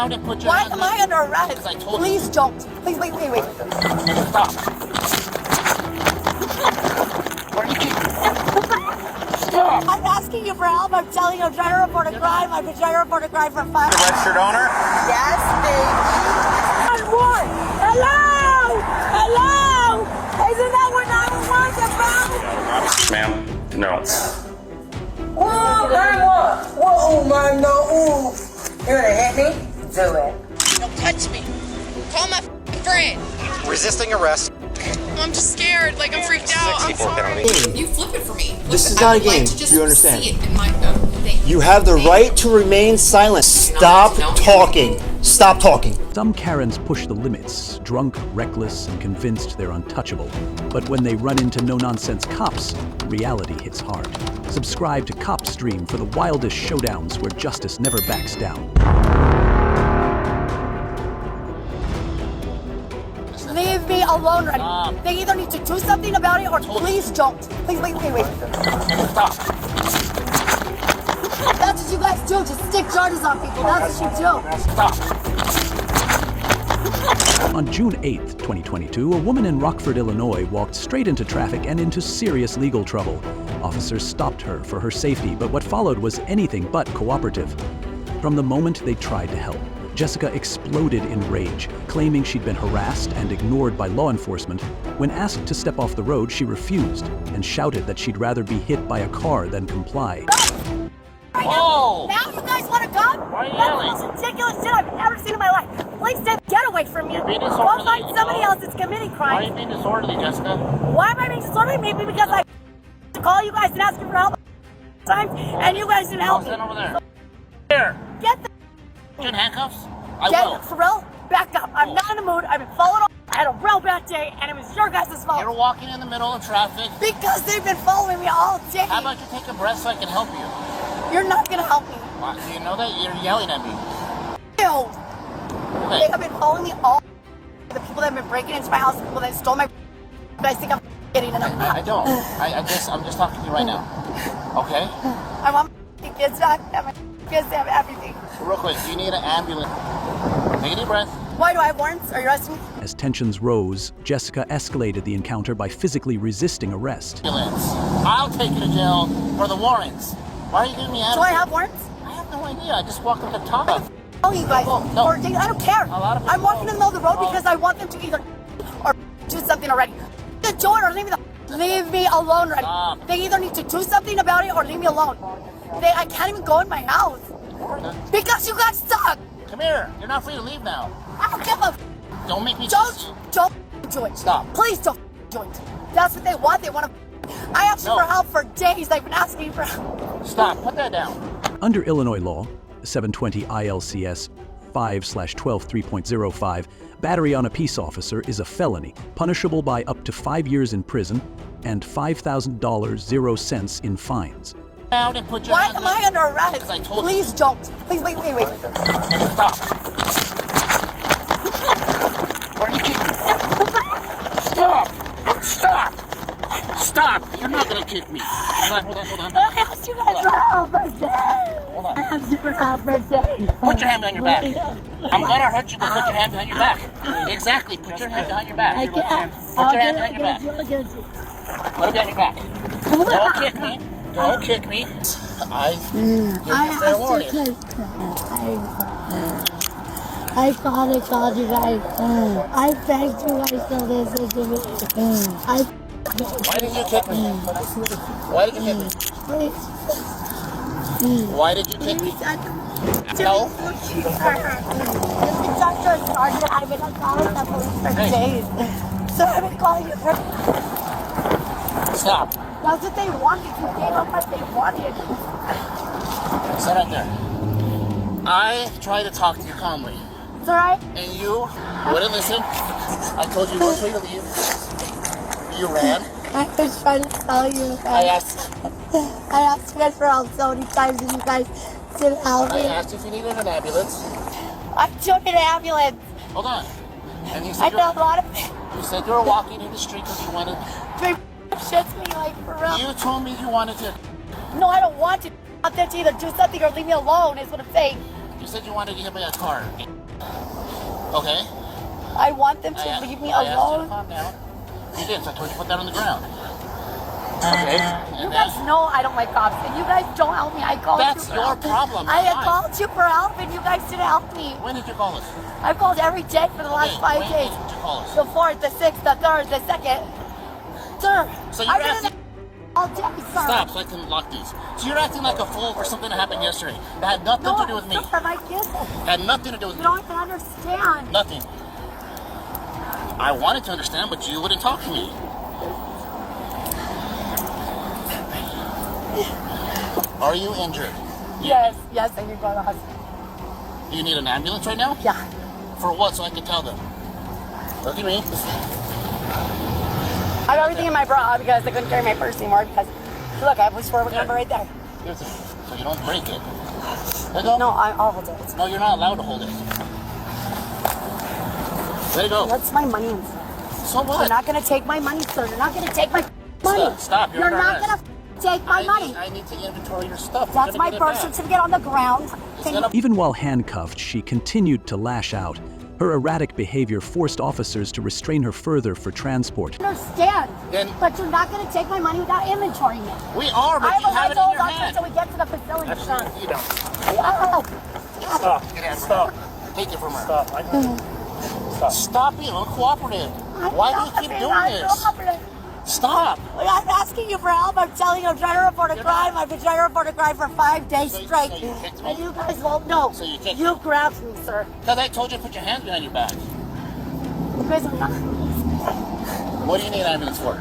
down and put your Why hands am I under arrest? Because I told Please you. don't. Please, wait. Stop. Where are you keeping? Stop. I'm asking you for help. I'm telling you I'm trying to report a crime. I'm trying to report a crime for fire. The registered owner? Yes, baby. What? Hello? Isn't that what 911's about? Ma'am, no. Whoa, 911. Whoa, man, no. Ooh. You gonna hit me? Do it. Don't touch me. Call my f***ing friend. Resisting arrest. I'm just scared. Like, I'm freaked out. I'm 64 sorry. penalty. You flip it for me. This is I not a would like game. to just You understand? See it in my thing. You have the right to remain silent. Stop talking. Stop talking. Some Karens push the limits, drunk, reckless, and convinced they're untouchable. But when they run into no-nonsense cops, reality hits hard. Subscribe to Cop Stream for the wildest showdowns where justice never backs down. Leave me alone right now. They either need to do something about it or please don't. Please, wait. Stop. That's what you guys do. Just stick charges on people. That's what you do. Stop. On June 8th, 2022, a woman in Rockford, Illinois walked straight into traffic and into serious legal trouble. Officers stopped her for her safety, but what followed was anything but cooperative. From the moment they tried to help, Jessica exploded in rage, claiming she'd been harassed and ignored by law enforcement. When asked to step off the road, she refused and shouted that she'd rather be hit by a car than comply. Whoa! Now you guys want to come? Why are you That's yelling? the most ridiculous shit I've ever seen in my life. Please get away from me. You're being Go disorderly, find somebody you know? else that's committing Why are you crime. being disorderly, Jessica? Why am I being disorderly? Maybe because I to call you guys and ask you for help times, and you guys didn't I'll help me. stand over there. Here. Get the Put you in handcuffs? I will. for real. Back up. I'm not in the mood. I've been followed up. I had a real bad day, and it was your guys' fault. You're walking in the middle of traffic. Because they've been following me all day. How about you take a breath so I can help you? You're not gonna help me. Do you know that? You're yelling at me. Ew. Okay. They have been following me all. The people that have been breaking into my house, the people that stole my. You guys think I'm kidding, and I'm not. I don't. I'm just talking to you right now. Okay? I want my kids back. I want my kids to have everything. Real quick, do you need an ambulance? Take a deep breath. Why do I have warrants? Are you arresting me? As tensions rose, Jessica escalated the encounter by physically resisting arrest. Ambulance. I'll take you to jail for the warrants. Why are you giving me Do attitude? I have warrants? I have no idea. I just walked up to the top. Oh, you guys. No. Or I don't care. A lot of people I'm walking in the middle of the road don't. because I want them to either or do something already. The door or leave me alone right now. Stop. They either need to do something about it or leave me alone. I can't even go in my house because you guys suck. Come here. You're not free to leave now. I don't give a. Don't make me chase you. Don't do it. Stop. Please don't do it. That's what they want. They want to. I asked you No. for help for days. I've been asking for help. Stop. Put that down. Under Illinois law, 720 ILCS 5/12 3.05, battery on a peace officer is a felony, punishable by up to 5 years in prison and $5,000 0 cents in fines. Down and put your Why hands am up. I under arrest? Because I told Please don't. Please wait. Stop. Where are you keeping me? Stop. You're not going to kick me. Hold on. I asked you guys for help for days. Hold on. I asked you for help for days. Put your hand behind your back. I'm going to hurt you, but put your hand behind your back. Exactly. Put your hand behind your back. I can't. Put your hand behind your back. Put it behind your back. Don't kick me. Don't kick me. I give you fair warning. I called you guys. I begged you guys to listen to me. Why did you kick me? Why did you kick me? Please. Why did you kick me? No. This instructor is sergeant. I've been calling the police for days. So I've been calling you for. Stop. That's what they wanted. You gave them what they wanted. Sit right there. I tried to talk to you calmly, It's alright. and you wouldn't listen. I told you one way to leave. You ran. I was trying to tell you I guys. asked I asked you guys for help so many times and you guys didn't help I me. asked if you needed an ambulance. I took an ambulance. Hold on. And you I said, did a lot of you said you were walking in the street because you wanted. they shits me like for real. You told me you wanted to. No, I don't want to. I want them to either do something or leave me alone is what I'm saying. You said you wanted to get hit by a car. Okay. I want them to leave me I asked you to alone. calm down. You did, so I told you to put that on the ground. Okay. You guys know I don't like cops, and you guys don't help me. I called That's you. your problem. I had Why? called you for help, and you guys didn't help me. When did you call us? I've called every day for the last 5 when days. did you call us? The 4th, the 6th, the 3rd, the 2nd. Sir, So you're I've been asking... in the all day, sir. Stop so I can lock these. So you're acting like a fool for something that happened yesterday. That had nothing to do with me. Sir, my kids. Had nothing to do with You me. don't even understand. Nothing. I wanted to understand, but you wouldn't talk to me. Are you injured? Yes, I need to go to the hospital. Do you need an ambulance right now? Yeah. For what? So I can tell them. Look at me. I have everything in my bra because I couldn't carry my purse anymore because, look, I have a swerve number right there. So you don't break it. Let it go. No, I'll hold it. No, you're not allowed to hold it. Let it go. That's my money. So what? You're not going to take my money, sir. You're not going to take my money. Stop. You're not going to take my money. I need to inventory your stuff. That's You're my gonna get it birth back. certificate on the ground. Even while handcuffed, she continued to lash out. Her erratic behavior forced officers to restrain her further for transport. I understand, Then- but you're not going to take my money without inventorying it. We are, but I have you a have right it to in hold your on to it hand. until we get to the facility, sir. Actually, you don't. Yeah. Stop. Get out. Stop. Take it from her. Stop. Stop being uncooperative. Why do you keep doing this? Stop. I'm asking you for help. I'm telling you I'm trying to report a crime. I've been trying to report a crime for 5 days So straight. you kicked me? And you guys won't know. So you kicked You me? grabbed me, sir. Because I told you to put your hands behind your back. You guys are not. What do you need an ambulance for?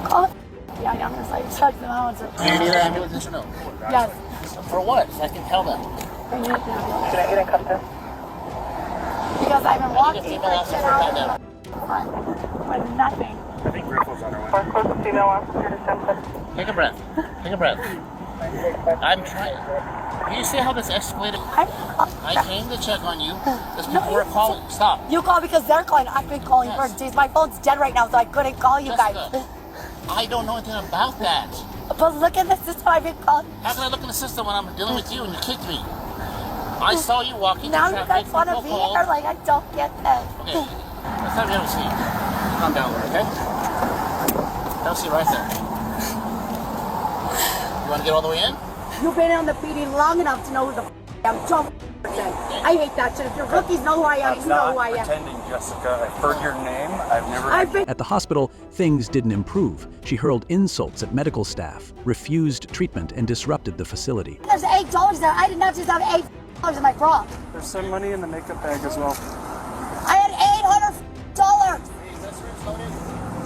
Call it. Yeah, I'm just like, check them out. Sir. Do you need an ambulance, yes or no? Yes. For what? So I can tell them. I need it. Because I've been walking female for officer 10 right hours now. with nothing. Take a breath. Take a breath. I'm trying. Do you see how this escalated? I came to check on you. Because people were calling. Stop. You call because they're calling. I've been calling Yes. for days. My phone's dead right now, so I couldn't call you guys. Jessica, I don't know anything about that. But look at the system. I've been calling. How can I look in the system when I'm dealing with you and you kicked me? I saw you walking Now through you traffic. guys want to people be called. here? Like, I don't get that. Okay, let's have you have a seat. Calm down, okay? Have a seat right there. You want to get all the way in? You've been on the PD long enough to know who the I'm so I hate that shit. If your rookies know who I am, you know who I am. Pretending, Jessica. I've heard your name. I've never. I've been At the hospital, things didn't improve. She hurled insults at medical staff, refused treatment, and disrupted the facility. There's $8 there. I did not just have $8 in my bra. There's some money in the makeup bag as well. I had $800.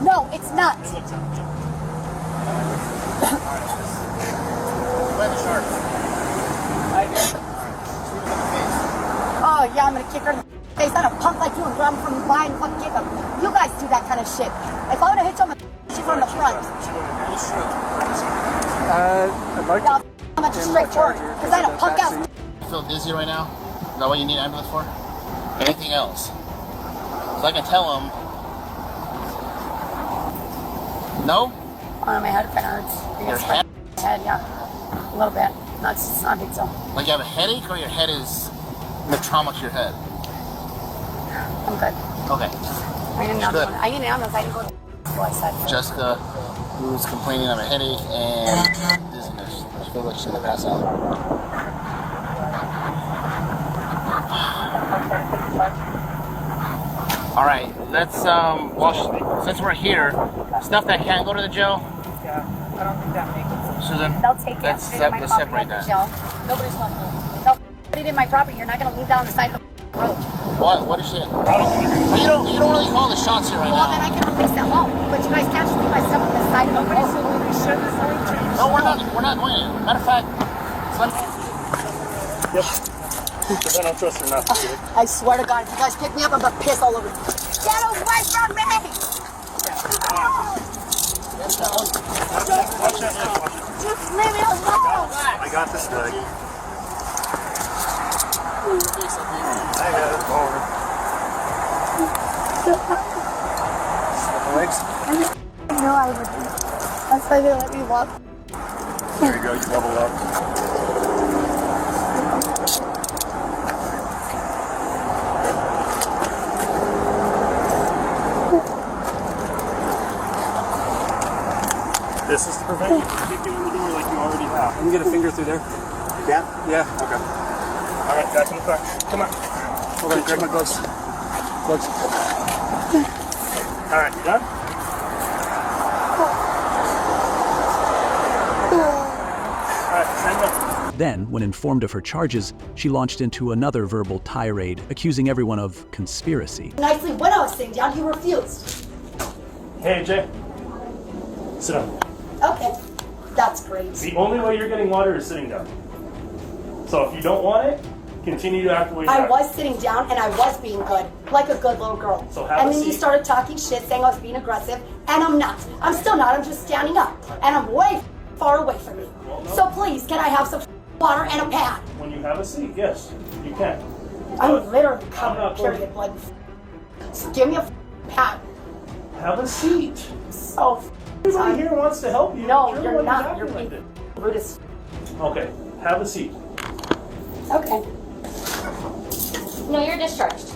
No, it's not. Oh yeah, I'm gonna kick her in the face. Not a punk like you and grab him from behind and fucking kick him. You guys do that kind of shit. If I would've hit you, I'm gonna shoot from the front. I'd like Now, to. I'm gonna straightforward. Cause I had a punk ass. You feel dizzy right now? Is that what you need an ambulance for? Anything else? So I can tell them. No? Oh, my head kinda hurts. Your head? My head, yeah. A little bit. It's not a big deal. Like you have a headache or your head is the trauma to your head? I'm good. Okay. I need an Good. ambulance. I need an ambulance. I didn't go to the school, I said. Jessica, who's complaining of a headache and dizziness. I feel like she's gonna pass out. All right, let's since we're here, stuff that can't go to the jail. Yeah, I don't think that makes sense. Susan, They'll take it. let's Put it in my let's property separate at the that. jail. Nobody's welcome. They'll put it in my property. You're not gonna leave down the side of the road. What is it? You don't really call the shots here right Well, then now. I can release them all. But you guys can't just leave my stuff on the side of the road. No, we're not going in. Matter of fact, Yep. Because I don't trust her not to do it. I swear to God, if you guys pick me up, I'm gonna piss all over you. Get away from me! Just leave me alone! I got this leg. I got it. Over. The legs. I know I would. That's why they let me walk. There you go. You double up. This is to prevent you from kicking in the door like you already have. Let me get a finger through there. Yeah? Yeah. Okay. All right, back in the car. Come on. Hold on, grab my gloves. Gloves. All right, you done? All right, stand up. Then, when informed of her charges, she launched into another verbal tirade, accusing everyone of conspiracy. Nicely, when I was sitting down, you refused. Hey, Jay. Sit down. Okay, that's great. The only way you're getting water is sitting down. So if you don't want it, continue to act the way you I act. was sitting down and I was being good, like a good little girl. So have and a then you seat. started talking shit, saying I was being aggressive, and I'm not. I'm still not. I'm just standing up, and I'm way far away from you. Well, no. So please, can I have some water and a pad? When you have a seat, yes, you can. I'm literally I'm covered not in period blood. So give me a pad. Have a seat. So Everybody here wants to help you. No, the you're one who's not. acting You're like being it. rude as Okay, have a seat. Okay. No, you're discharged.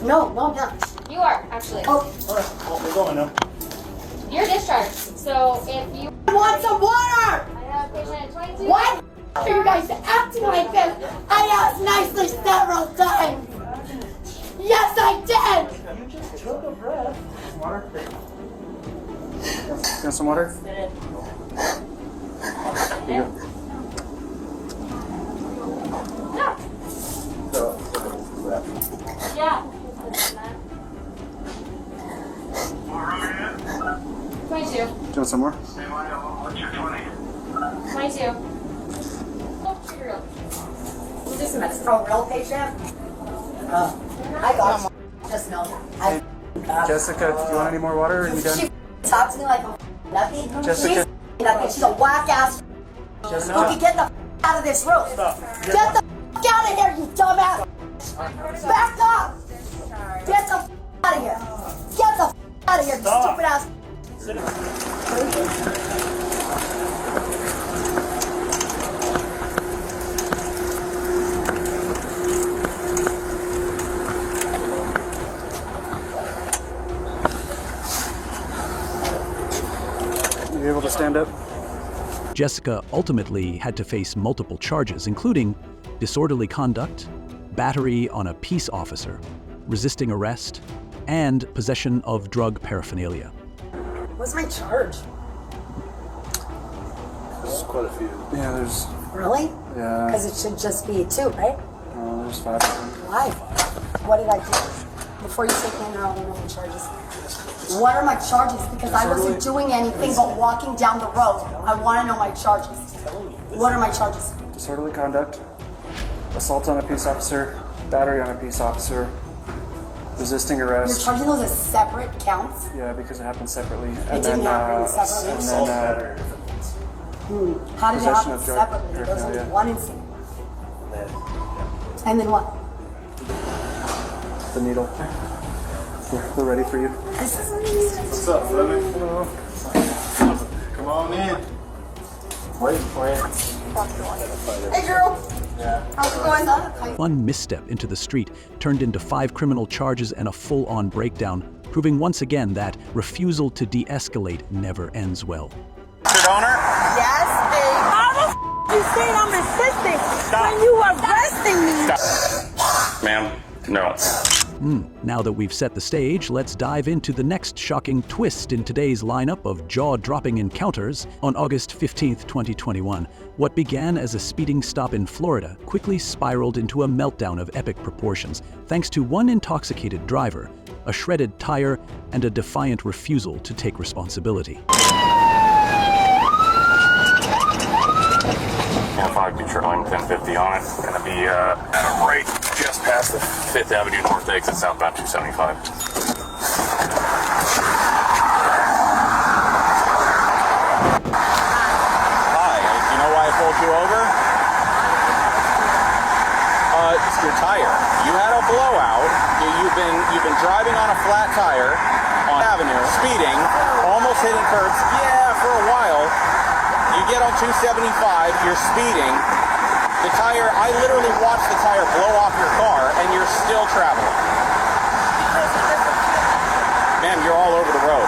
No, I'm not. You are, actually. Oh, All right, well, we're going now. You're discharged. So if you... I want some water! I have patient at 22. Why are you guys acting like this? I asked nicely several times. Yes, I did. You just took a breath. Water. Got some water? Here you go. Yeah. 22. Do you want some more? 22. Oh, you're real. Is this a real patient? I got you. Just know that. Jessica, do you want any more water? Or are you done? She talks to me like a nothing. Jessica. She's nothing. She's a whack ass. Jessica. Okay, get the out of this room. Stop. Get the out of here, you dumbass. Back up. Get the out of here. Get the out of here, you Stop. stupid ass. Sit down. You able to stand up? Jessica ultimately had to face multiple charges, including disorderly conduct, battery on a peace officer, resisting arrest, and possession of drug paraphernalia. What's my charge? There's quite a few. Yeah, there's Really? yeah. Because it should just be 2, right? There's 5 of them. Why? What did I do? Before you take me in, I don't know my charges. What are my charges? Because I wasn't doing anything but walking down the road. I want to know my charges. What are my charges? Disorderly conduct, assault on a peace officer, battery on a peace officer, resisting You're arrest. charging those as separate counts? Yeah, because it happened separately. It didn't happen separately. And then How did it Possession happen of drug separately? There was only paraphernalia. one incident. And then what? the needle. We're ready for you. What's up, Fleming? Hello. Come on in. Waiting for you. Hey, girl. How's it going? Hi. One misstep into the street turned into 5 criminal charges and a full-on breakdown, proving once again that refusal to de-escalate never ends well. Mr. Donor? Yes, babe. How the you saying I'm resisting when you arresting me? Ma'am, no. Now that we've set the stage, let's dive into the next shocking twist in today's lineup of jaw-dropping encounters. On August 15th, 2021, what began as a speeding stop in Florida quickly spiraled into a meltdown of epic proportions, thanks to one intoxicated driver, a shredded tire, and a defiant refusal to take responsibility. 5 Detroit, 1050 on it. Gonna be at a rate just past the 5th Avenue North exit, southbound 275. Hi, you know why I pulled you over? It's your tire. You had a blowout. You've been driving on a flat tire on Avenue, speeding, almost hitting curbs. Yeah, for a while. You get on 275, you're speeding. The tire, I literally watched the tire blow off your car, and you're still traveling. Ma'am, you're all over the road.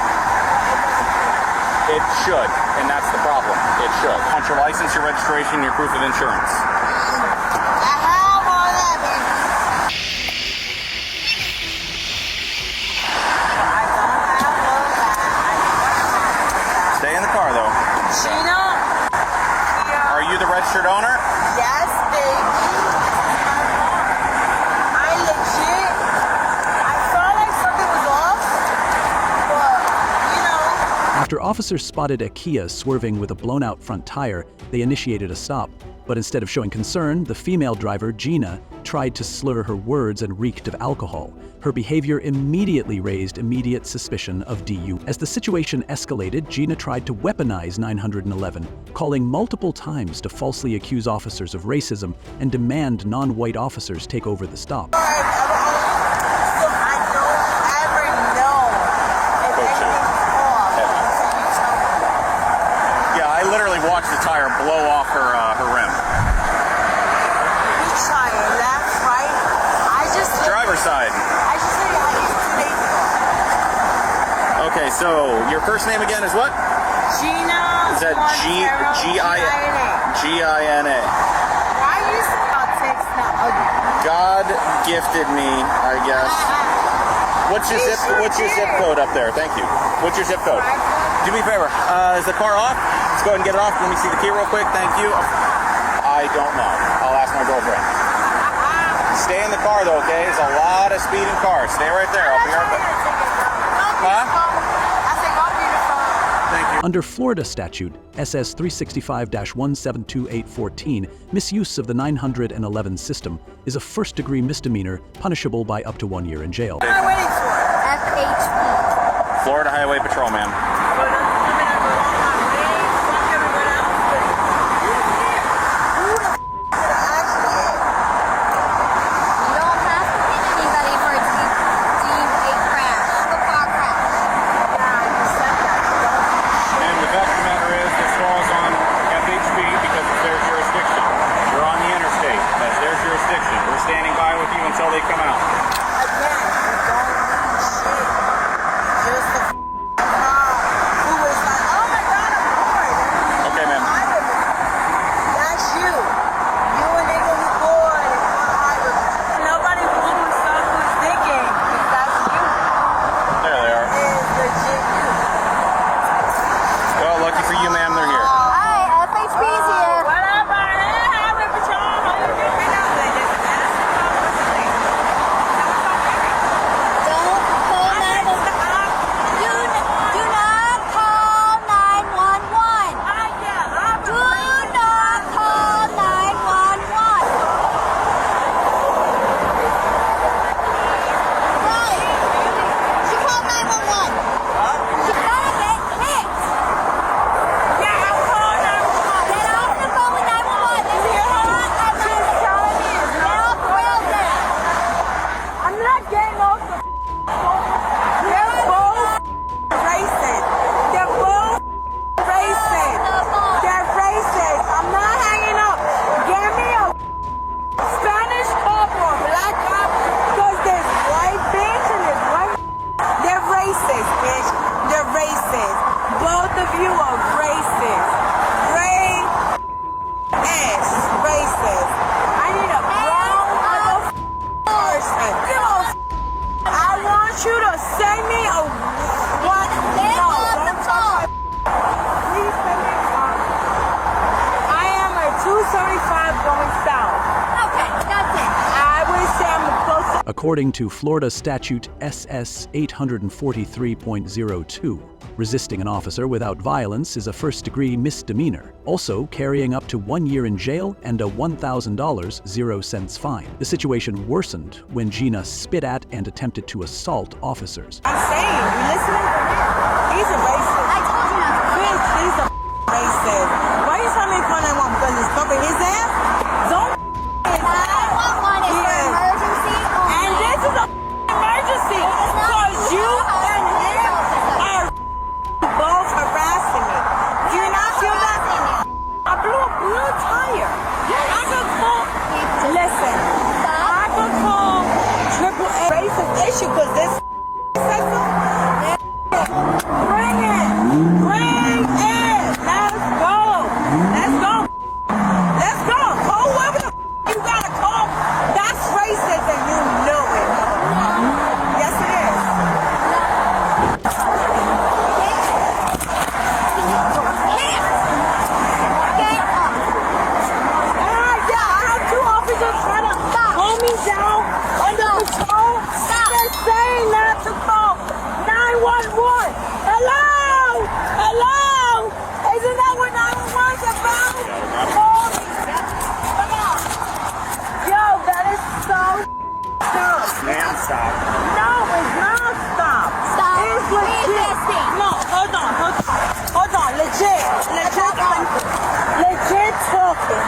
It should, and that's the problem. It should. Want your license, your registration, your proof of insurance. Stay in the car, though. Gina? Are you the registered owner? Yes, baby. I legit. I felt like something was off, but, you know. After officers spotted a Kia swerving with a blown-out front tire, they initiated a stop. But instead of showing concern, the female driver, Gina, tried to slur her words and reeked of alcohol. Her behavior immediately raised immediate suspicion of DU. As the situation escalated, Gina tried to weaponize 911, calling multiple times to falsely accuse officers of racism and demand non-white officers take over the stop. So I don't ever know if anything's off until you tell me. Yeah, I literally watched the tire blow off her rim. You trying left, right? I just Driver's side. I just said I used 2 days ago. Okay, so your first name again is what? Gina. Is that G-I-N-A? Why you spell text not ugly? God gifted me, I guess. What's your zip code up there? Thank you. What's your zip code? Do me a favor. Is the car off? Let's go ahead and get it off. Let me see the key real quick. Thank you. I don't know. I'll ask my girlfriend. Stay in the car though, okay? There's a lot of speeding cars. Stay right there. I'll be right back. Huh? Thank you. Under Florida statute, SS 365-172814, misuse of the 911 system is a first-degree misdemeanor punishable by up to 1 year in jail. What am I waiting for? FHP. Florida Highway Patrolman. Standing by with you until they come out. Again, we're going shit. Just the who was like, oh my god, I'm bored. Okay, ma'am. That's you. You a nigga who's bored and want high with me. Nobody who's stuff who's thinking. Because that's you. There they are. It's legit you. Well, lucky for you, ma'am, they're here. Hi, FHP's here. Whatever. Highway Patrol. According to Florida Statute SS 843.02, resisting an officer without violence is a first-degree misdemeanor. Also, carrying up to 1 year in jail and a $1,000 0-cents fine. The situation worsened when Gina spit at and attempted to assault officers. I'm saying, you listening? He's a racist. I told you not to. Bitch, he's a racist. Why are you telling me to call 911? Because it's covering his ass? Don't 911 is for emergency. And this is a emergency. Because you and him are both harassing me. Do you not feel that? I blew a blue tire. I could call. Listen. I could call triple A racist issue because this said so. Bring it. Bring No, it's not stop. Stop It's legit. resisting. No, hold on. Legit talking.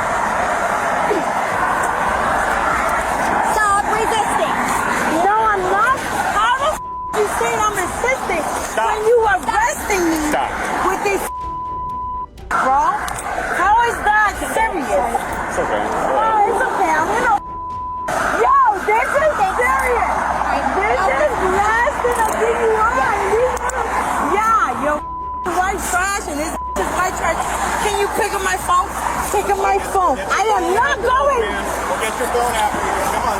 Stop resisting. No, I'm not. How the you saying I'm resisting when you arresting me with this bro? How is that serious? It's okay. Oh, it's okay. I'm gonna. Yo, this is serious. This is less than a DUI. Yeah, yo, white trash and this is white trash. Can you pick up my phone? Pick up my phone. I am not going. We'll get your phone after you. Come on.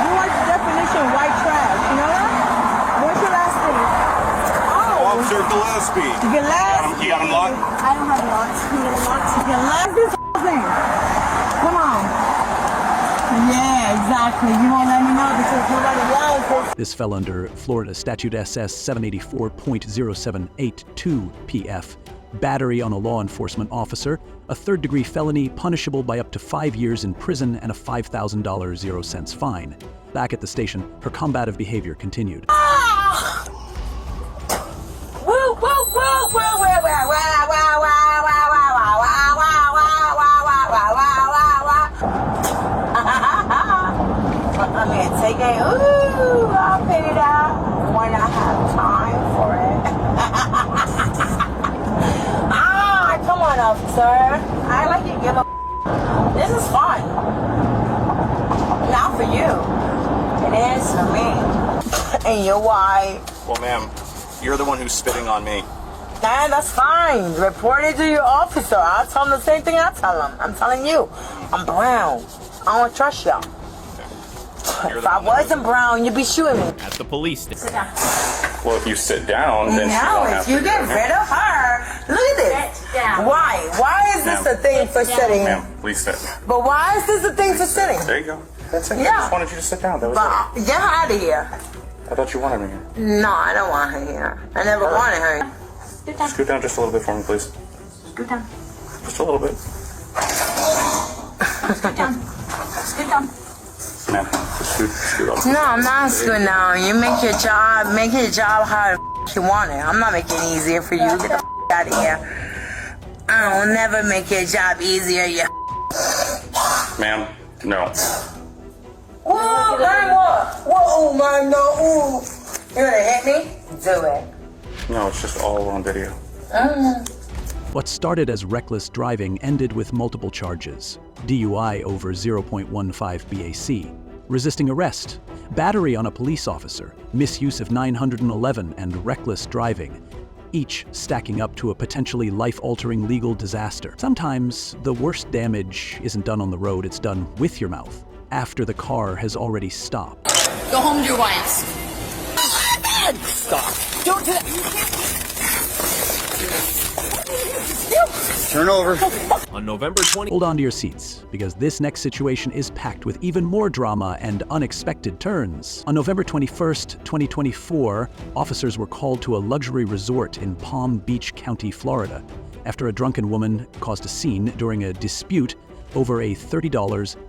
You are the definition of white trash. You know that? What's your last name? Oh, Officer Gillespie. Gillespie. You got him locked? I don't have locks. You know locks? Gillespie's thing. Come on. Yeah, exactly. You won't let me know because nobody knows. This fell under Florida Statute SS 784.0782 PF, battery on a law enforcement officer, a third-degree felony punishable by up to 5 years in prison and a $5,000 0-cents fine. Back at the station, her combative behavior continued. Take it. Ooh, I'll pay it out when I have time for it. Come on, officer. I like you give a. This is fun. Not for you. It is for me. And your wife. Well, ma'am, you're the one who's spitting on me. Nah, that's fine. Report it to your officer. I'll tell him the same thing I tell him. I'm telling you. I'm brown. I don't trust y'all. If I wasn't brown, you'd be shooting me. At the police station. Sit down. Well, if you sit down, then she No, won't if have you to get do it. rid of her, look at this. Sit down. Why? Why is this a thing for sitting? Ma'am, please sit. But why is this a thing for sitting? There you go. That's it. Yeah. I just wanted you to sit down. That was it. But get out of here. I thought you wanted me here. No, I don't want her here. I never wanted her. Scoot down just a little bit for me, please. Scoot down. Just a little bit. Scoot down. Scoot down. Ma'am, just scoot up. No, I'm not screwing down. You make your job how you want it. I'm not making it easier for you. Get the out of here. I will never make your job easier, you. Ma'am, no. Whoa, man, what? Whoa, man, no. Ooh. You gonna hit me? Do it. No, it's just all on video. What started as reckless driving ended with multiple charges: DUI over 0.15 BAC, resisting arrest, battery on a police officer, misuse of 911, and reckless driving, each stacking up to a potentially life-altering legal disaster. Sometimes the worst damage isn't done on the road, it's done with your mouth, after the car has already stopped. Go home to your wives. Stop. Don't do that. Turn over. On November 20. Hold on to your seats, because this next situation is packed with even more drama and unexpected turns. On November 21st, 2024, officers were called to a luxury resort in Palm Beach County, Florida, after a drunken woman caused a scene during a dispute over a $30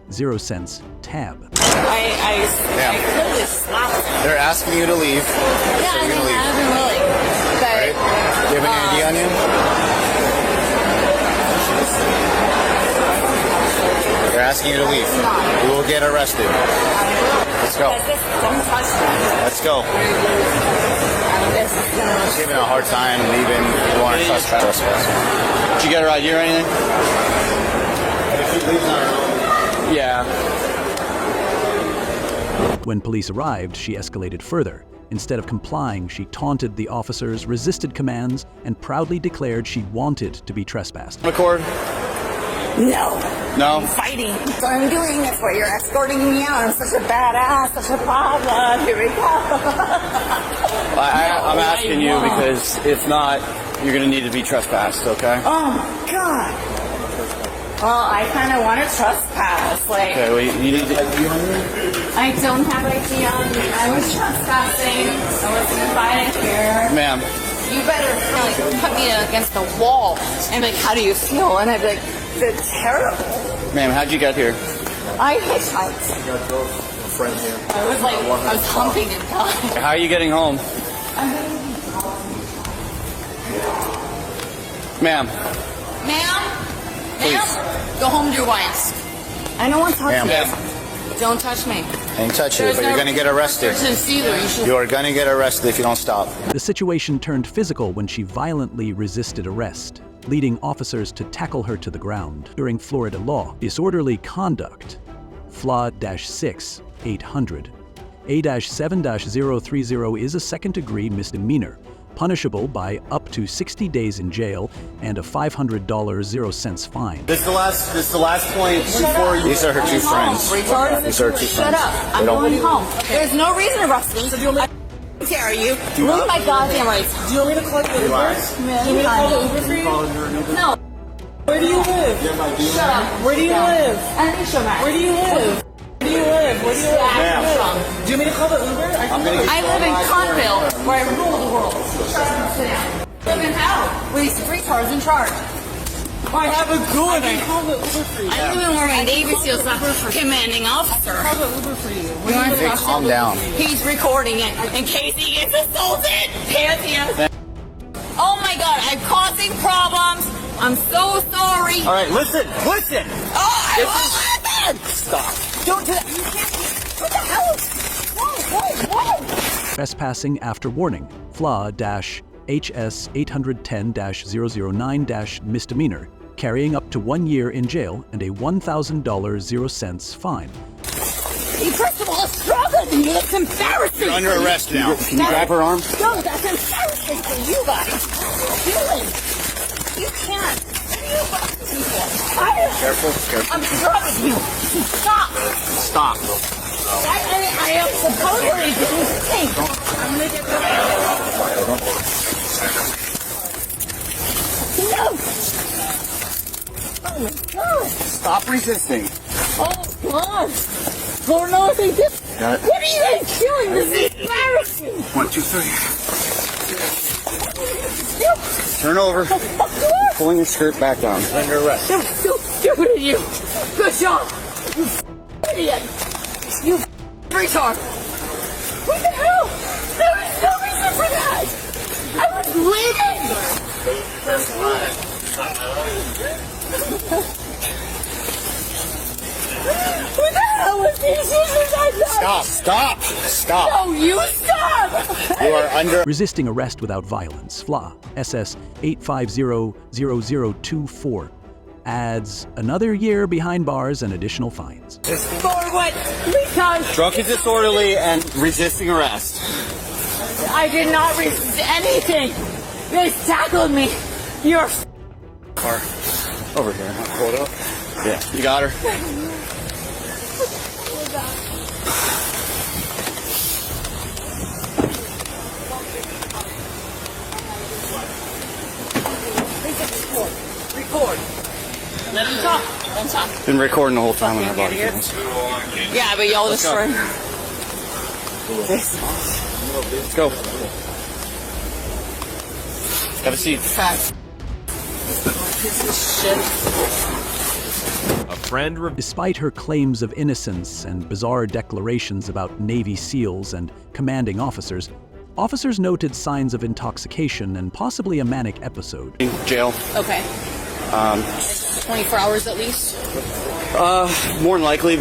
0-cents tab. I clearly slapped him. They're asking you to leave. Yeah, I've been willing. But, Right? Do you have any ID on you? They're asking you to leave. You will get arrested. Let's go. don't touch me. Let's go. Just giving a hard time leaving. You want to trespass. Did you get her ID or anything? Yeah. When police arrived, she escalated further. Instead of complying, she taunted the officers, resisted commands, and proudly declared she wanted to be trespassed. McCord? No. No? Fighting. So I'm doing this for you're escorting me out. I'm such a badass, such a problem. Here we go. I'm asking you because if not, you're going to need to be trespassed, okay? Oh my god. Well, I kind of want to trespass. Like, Okay, well, you need to... I don't have ID on me. I was trespassing. I was invited here. Ma'am. You better put me against the wall and like, how do you feel? And I'd be like, they're terrible. Ma'am, how'd you get here? I hitchhiked. I was like, I was humping and dying. How are you getting home? Ma'am. Ma'am, go home to your wives. I don't want to talk to you. Don't touch me. I ain't touch you, but you're gonna get arrested. You are gonna get arrested if you don't stop. The situation turned physical when she violently resisted arrest, leading officers to tackle her to the ground. During Florida law, disorderly conduct, FLA-6 800. A-7-030 is a second-degree misdemeanor, punishable by up to 60 days in jail and a $500 0-cent fine. This is the last point before you. These are her two friends. These are her two friends. Shut up. I'm going home. There's no reason to arrest me. I dare you. Lose my goddamn rights. Do you want me to collect the Uber? Do you want me to call the Uber for you? No. Where do you live? Shut up. Where do you live? I think she'll match. Where do you live? Where do you live? Where do you live? Do you want me to call the Uber? I live in Conville, where I rule the world. Shut up, sit down. Live in hell, with these retards in charge. I have a good. I can call the Uber for you. I live in where my Navy SEALs are commanding officer. I'll call the Uber for you. You want to Calm down. He's recording it in case he gets assaulted. Pay attention. Oh my God, I'm causing problems. I'm so sorry. All right, listen. Oh, I won't listen. Stop. Don't do that. You can't. What the hell? Whoa. Trespassing after warning, FLA-HS 810-009- misdemeanor, carrying up to 1 year in jail and a $1,000 0-cents fine. First of all, it's stronger than you. That's embarrassing. You're under arrest now. Can you grab her arm? No, that's embarrassing for you guys. Really? You can't. Careful. I'm drugging you. Stop. I am supposedly doing things. I'm going to get No. Oh my God. Stop resisting. Oh God. Lord knows they did. Got it. What are you guys doing? This is embarrassing. 1, 2, 3. Turn over. Pulling your skirt back down. Under arrest. So stupid of you. Good job. You idiot. You retard. What the hell? There was no reason for that. I was bleeding. What the hell was these scissors I got? Stop. No, you stop. You are under. Resisting arrest without violence, FLA SS 8500024, adds another year behind bars and additional fines. For what? Because Drunk and disorderly and resisting arrest. I did not resist anything. They tackled me. You're Car. Over here. Hold up. Yeah, you got her. Record. Let him talk. Been recording the whole time on our body cams. Yeah, but y'all destroy. Let's go. Have a seat. Despite her claims of innocence and bizarre declarations about Navy SEALs and commanding officers, officers noted signs of intoxication and possibly a manic episode. Jail. Okay. 24 hours at least? More than likely.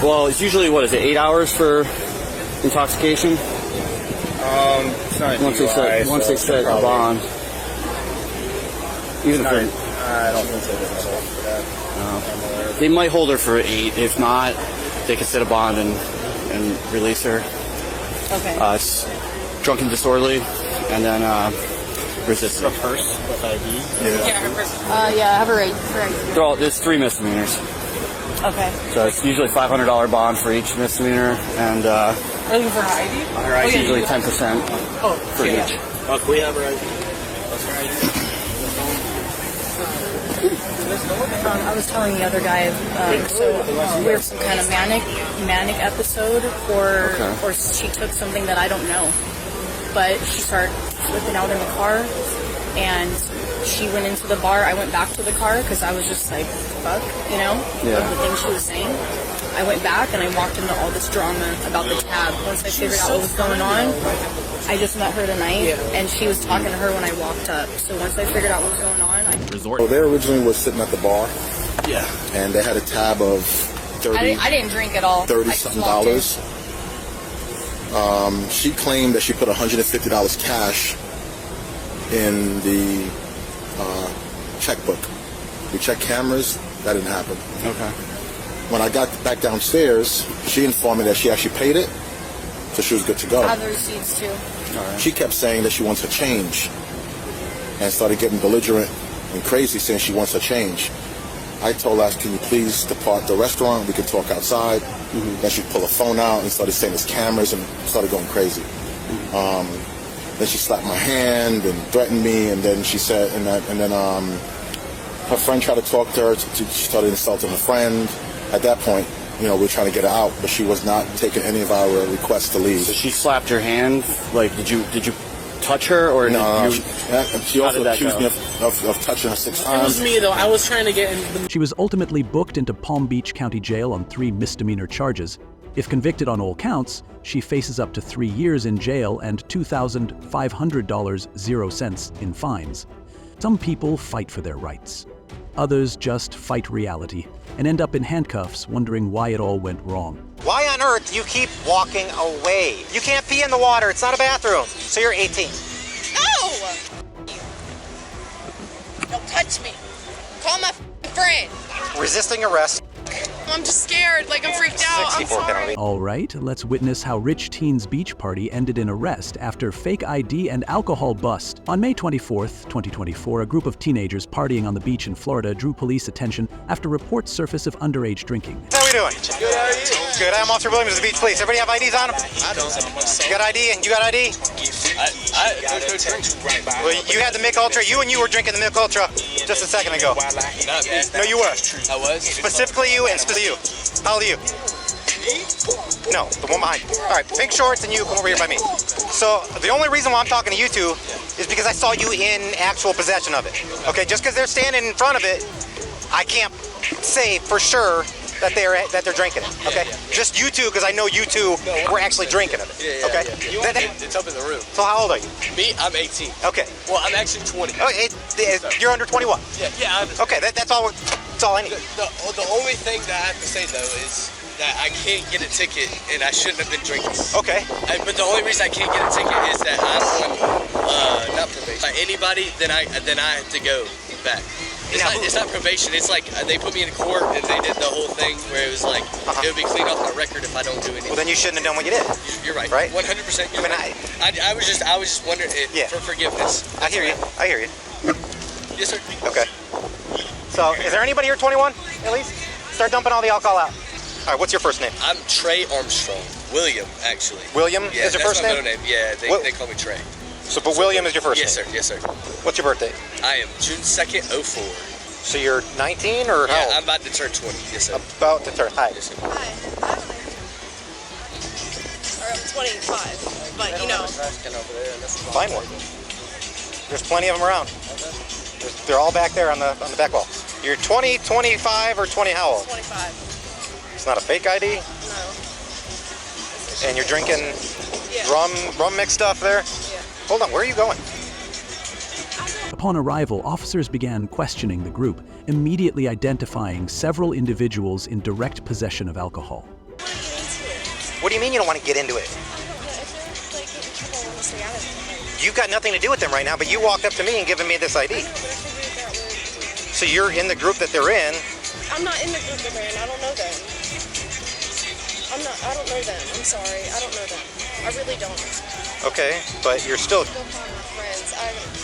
Well, it's usually, 8 hours for intoxication? It's not Once they set a bond. Even if I don't think so. For that. they might hold her for 8. If not, they can set a bond and release her. Okay. It's drunk and disorderly, and then resisting. A purse with ID. Yeah, have a right. There's 3 misdemeanors. Okay. So it's usually $500 bond for each misdemeanor, and Looking for her ID? it's usually 10% for each. Can we have her ID? What's her ID? I was telling the other guy, so we have some kind of manic episode, or she took something that I don't know, but she started flipping out in the car, and she went into the bar. I went back to the car because I was just like, fuck, of the things she was saying. I went back and I walked into all this drama about the tab. Once I figured out what was going on, I just met her tonight, and she was talking to her when I walked up. So once I figured out what was going on, I So they originally was sitting at the bar. Yeah. And they had a tab of I didn't drink at all. $30-something dollars. She claimed that she put $150 cash in the checkbook. We checked cameras. That didn't happen. Okay. When I got back downstairs, she informed me that she actually paid it, so she was good to go. I have the receipts too. She kept saying that she wants her change and started getting belligerent and crazy, saying she wants her change. I told her, can you please depart the restaurant? We can talk outside. Then she pulled her phone out and started saying there's cameras and started going crazy. Then she slapped my hand and threatened me, and then she said, and then her friend tried to talk to her. She started insulting her friend. At that point, we were trying to get her out, but she was not taking any of our requests to leave. So she slapped your hand. Like, did you touch her, or no? She also that accused go? me of touching her 6 times. It was me, though. I was trying to get in the... She was ultimately booked into Palm Beach County Jail on 3 misdemeanor charges. If convicted on all counts, she faces up to 3 years in jail and $2,500.00 in fines. Some people fight for their rights. Others just fight reality and end up in handcuffs wondering why it all went wrong. Why on earth do you keep walking away? You can't pee in the water. It's not a bathroom. So you're 18. No! Don't touch me. Call my friend. Resisting arrest. I'm just scared. Like, I'm freaked out. I'm sorry. All right, let's witness how Rich Teen's beach party ended in arrest after fake ID and alcohol bust. On May 24th, 2024, a group of teenagers partying on the beach in Florida drew police attention after reports surfaced of underage drinking. How are we doing? Good, how are you? Good, I'm Officer Williams of the Beach Police. Everybody have IDs on them? I don't. You got ID and you got ID? Well, you had the Mick Ultra. You were drinking the Mick Ultra just a second ago. No, you were. I was? Specifically you and specifically you. How old are you? No, the one behind. All right, pink shorts and you come over here by me. So the only reason why I'm talking to you two is because I saw you in actual possession of it. Okay, just because they're standing in front of it, I can't say for sure that they're drinking it. Okay, just you two, because I know you two were actually drinking of it. Okay, It's up in the room. So how old are you? Me, I'm 18. Okay. Well, I'm actually 20. Oh, you're under 21. Yeah. Okay, that's all. That's all I need. The only thing that I have to say though is that I can't get a ticket and I shouldn't have been drinking. Okay. But the only reason I can't get a ticket is that I'm on not probation. Like anybody, then I have to go back. It's not probation. It's like they put me in court and they did the whole thing where it was like it would be cleaned off my record if I don't do anything. Well, then you shouldn't have done what you did. You're right. Right. 100%. I was just wondering for forgiveness. I hear you. Yes, sir. Okay. So, is there anybody here 21 at least? Start dumping all the alcohol out. All right. What's your first name? I'm Trey Armstrong. William, actually. William is your first name? That's my middle name. Yeah, they call me Trey. So, but William is your first name? Yes, sir. What's your birthday? I am June 2nd, 04. So you're 19 or how old? I'm about to turn 20. Yes, sir. About to turn. Hi. Yes, sir. Or I'm 25. But, you know. Find one. There's plenty of them around. They're all back there on the back wall. You're 20, 25, or 20 how old? 25. It's not a fake ID? No. And you're drinking rum mixed stuff there? Yeah. Hold on, where are you going? Upon arrival, officers began questioning the group, immediately identifying several individuals in direct possession of alcohol. What do you mean you don't want to get into it? You've got nothing to do with them right now, but you walked up to me and given me this ID. So you're in the group that they're in. I'm not in the group that they're in. I don't know them. I don't know them. I'm sorry. I don't know them. I really don't. Okay, but you're still... Go find my friends.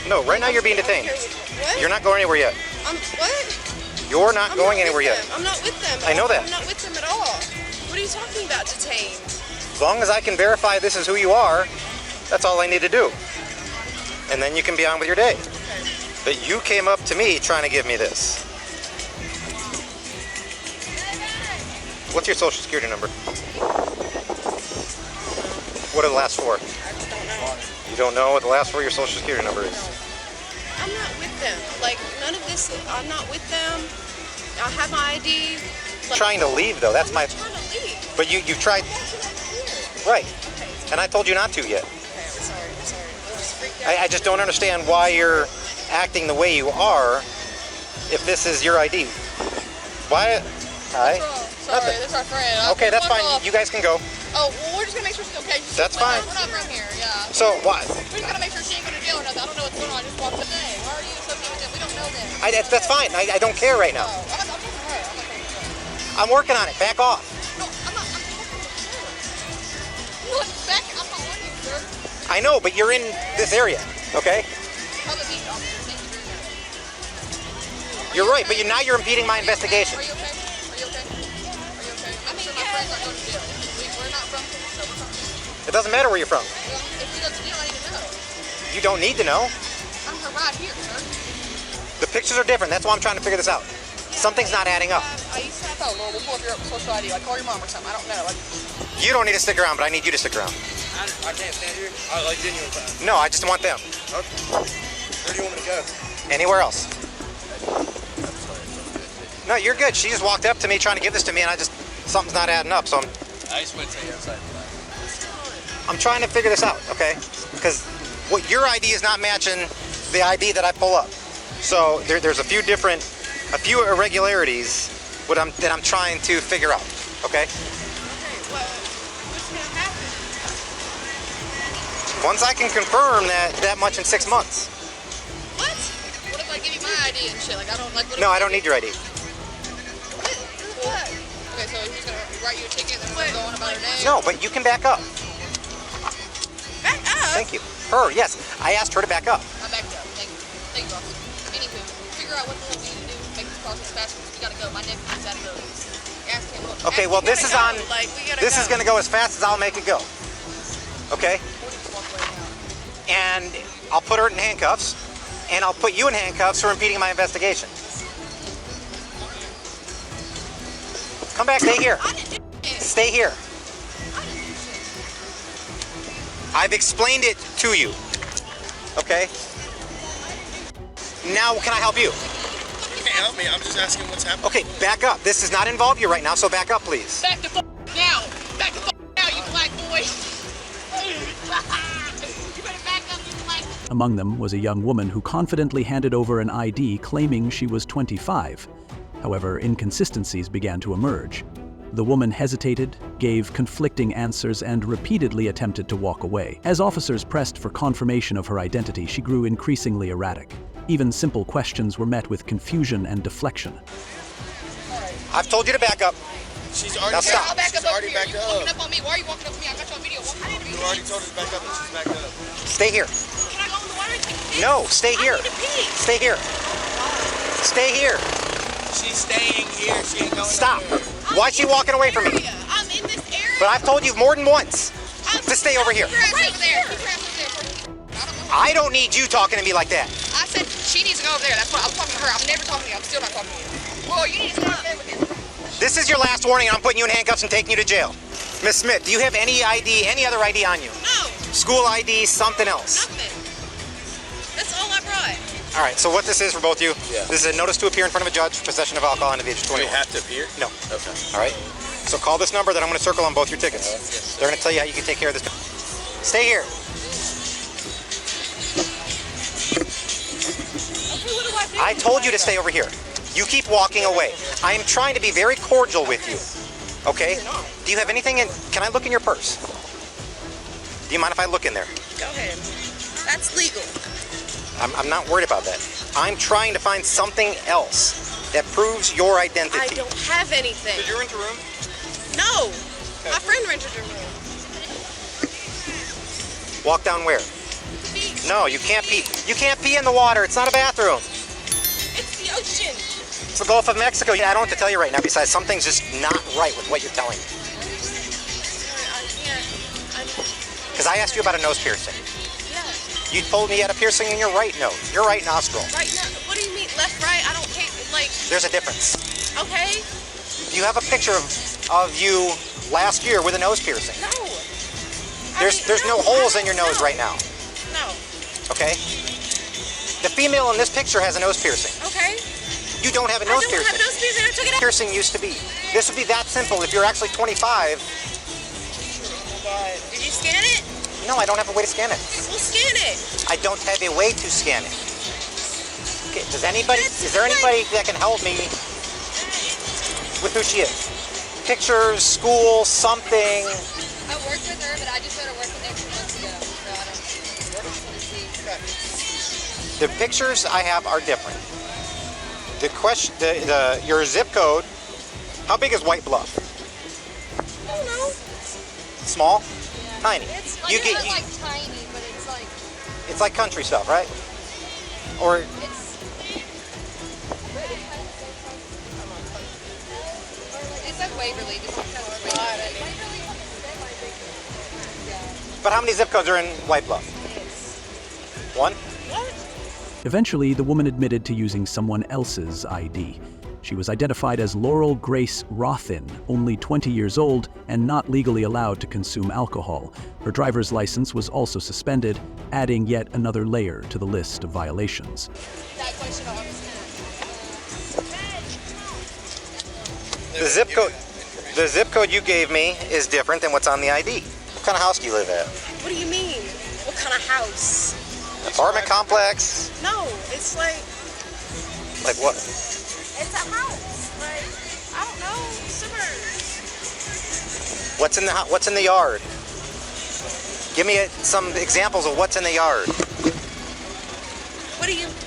No, right now you're being detained. What? You're not going anywhere yet. What? You're not going anywhere yet. I'm not with them. I know that. I'm not with them at all. What are you talking about, detained? As long as I can verify this is who you are, that's all I need to do. And then you can be on with your day. But you came up to me trying to give me this. What's your social security number? What are the last four? I don't know. You don't know what the last four of your social security number is? I'm not with them. Like, none of this, I'm not with them. I have my ID. Trying to leave though, that's my... I'm trying to But you've tried. Right. And I told you not to yet. I just don't understand why you're acting the way you are if this is your ID. Why? Hi. Sorry, that's our friend. Okay, that's fine. You guys can go. Oh, well, we're just gonna make sure she's okay. That's fine. We're not from here, yeah. So what? We just gotta make sure she ain't going to jail or nothing. I don't know what's going on. I just walked up there. Why are you associated with them? We don't know them. That's fine. I don't care right now. I'm talking to her. I'm working on it. Back off. No, I'm not working, sir. I know, but you're in this area, okay? You're right, but now you're impeding my investigation. Are you okay? Are you okay? I'm sure my friends aren't going to jail. We're not from It doesn't matter where you're from. Well, if we go to jail, I need to know. You don't need to know. I'm her ride here, sir. The pictures are different. That's why I'm trying to figure this out. Something's not adding up. I used to have Lord, we'll pull up your social ID. Like, call your mom or something. I don't know. You don't need to stick around, but I need you to stick around. I can't stand here. I like genuine time. No, I just want them. Okay. Where do you want me to go? Anywhere else. No, you're good. She just walked up to me trying to give this to me, and something's not adding up, so I just went to the outside. I'm trying to figure this out, okay? Because what your ID is not matching the ID that I pull up. So there's a few irregularities that I'm trying to figure out, okay? What's going to happen? Once I can confirm that much in 6 months. What? What if I give you my ID and shit? Like, I don't like. No, I don't need your ID. What? Okay, so he's gonna write you a ticket and then go on about her name? No, but you can back up. Back up? Thank you. Her, yes. I asked her to back up. I backed up. Thank you. Thank you, officer. Anywho, figure out what the hell we need to do to make this process faster. We gotta go. My nephew's gotta go. Ask him. Look, Okay, well, this is on. This is gonna go as fast as I'll make it go. Okay? And I'll put her in handcuffs, and I'll put you in handcuffs for impeding my investigation. Come back, stay here. Stay here. I've explained it to you. Okay? Now, can I help you? You can't help me. I'm just asking what's happening. Okay, back up. This does not involve you right now, so back up, please. Back the now. Back the now, you black boy. You better back up, you black. Among them was a young woman who confidently handed over an ID claiming she was 25. However, inconsistencies began to emerge. The woman hesitated, gave conflicting answers, and repeatedly attempted to walk away. As officers pressed for confirmation of her identity, she grew increasingly erratic. Even simple questions were met with confusion and deflection. I've told you to back up. She's already now stop. I'll back up already here. backed You're up. walking up on me. Why are you walking up to me? I got you on video. You already told her to back up and she's backed up. Stay here. Can I go in the water? No, stay here. I need to pee. Stay here. Stay here. She's staying here. She ain't going Stop. Why is she walking away from me? I'm in this area. But I've told you more than once to stay over here. Keep your ass over there. Keep your ass over there. I don't need you talking to me like that. I said she needs to go over there. That's what I'm talking to her. I'm never talking to you. I'm still not talking to you. Well, you need to stop there with this. This is your last warning, and I'm putting you in handcuffs and taking you to jail. Miss Smith, do you have any ID, any other ID on you? No. School ID, something else? Nothing. That's all I brought. All right, so what this is for both of you, this is a notice to appear in front of a judge for possession of alcohol under the age of 21. Do we have to appear? No. Okay. All right? So call this number that I'm going to circle on both your tickets. Yes. They're going to tell you how you can take care of this. Stay here. Okay, what do I do? I told you to stay over here. You keep walking away. I am trying to be very cordial with you. Okay? Do you have anything in... Can I look in your purse? Do you mind if I look in there? Go ahead. That's legal. I'm not worried about that. I'm trying to find something else that proves your identity. I don't have anything. Did you rent a room? No. My friend rented a room. Walk down where? No, you can't pee. You can't pee in the water. It's not a bathroom. It's the ocean. It's the Gulf of Mexico. I don't have to tell you right now. Besides, something's just not right with what you're telling me. I can't. Because I asked you about a nose piercing. Yeah. You told me you had a piercing in your right nose, your right nostril. Right now. What do you mean, left, right? I don't care. Like. There's a difference. Okay. You have a picture of you last year with a nose piercing. No. There's no holes in your nose right now. No. Okay? The female in this picture has a nose piercing. Okay. You don't have a nose piercing. I don't have a nose piercing. I took it out. Piercing used to be. This would be that simple. If you're actually 25. Did you scan it? No, I don't have a way to scan it. Well, scan it. I don't have a way to scan it. Okay, is there anybody that can help me with who she is? Pictures, school, something. I worked with her, but I just started working there 2 months ago. So I just want to see. The pictures I have are different. The question, your zip code. How big is White Bluff? I don't know. Small? Yeah. Tiny. It's You get not like tiny, but it's like. It's like country stuff, right? Or It's like Waverly. Just like but how many zip codes are in White Bluff? One? Eventually, the woman admitted to using someone else's ID. She was identified as Laurel Grace Rothin, only 20 years old and not legally allowed to consume alcohol. Her driver's license was also suspended, adding yet another layer to the list of violations. The zip code you gave me is different than what's on the ID. What kind of house do you live at? What do you mean? What kind of house? Apartment complex? No, it's like. Like what? It's a house. Like, I don't know, suburbs. What's in the yard? Give me some examples of what's in the yard.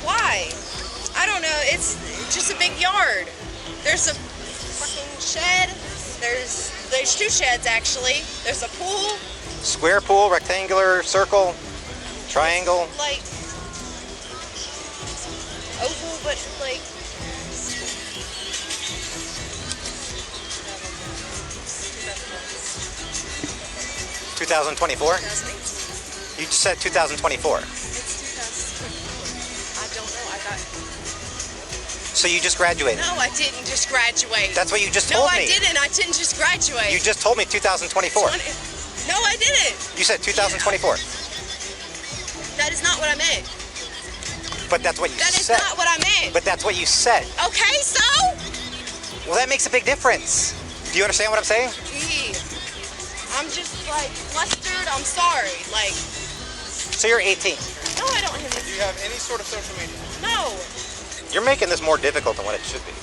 Why? I don't know. It's just a big yard. There's a fucking shed. There's 2 sheds actually. There's a pool. Square pool, rectangular, circle, triangle. Like oval, but like. 2024? You just said 2024. I don't know. I got. So you just graduated? No, I didn't just graduate. That's what you just told me. No, I didn't. I didn't just graduate. You just told me 2024. No, I didn't. You said 2024. That is not what I meant. But that's what you said. That is not what I meant. But that's what you said. Okay, so? Well, that makes a big difference. Do you understand what I'm saying? Gee, I'm just like flustered. I'm sorry. Like. So you're 18. No, I don't have. Do you have any sort of social media? No. You're making this more difficult than what it should be.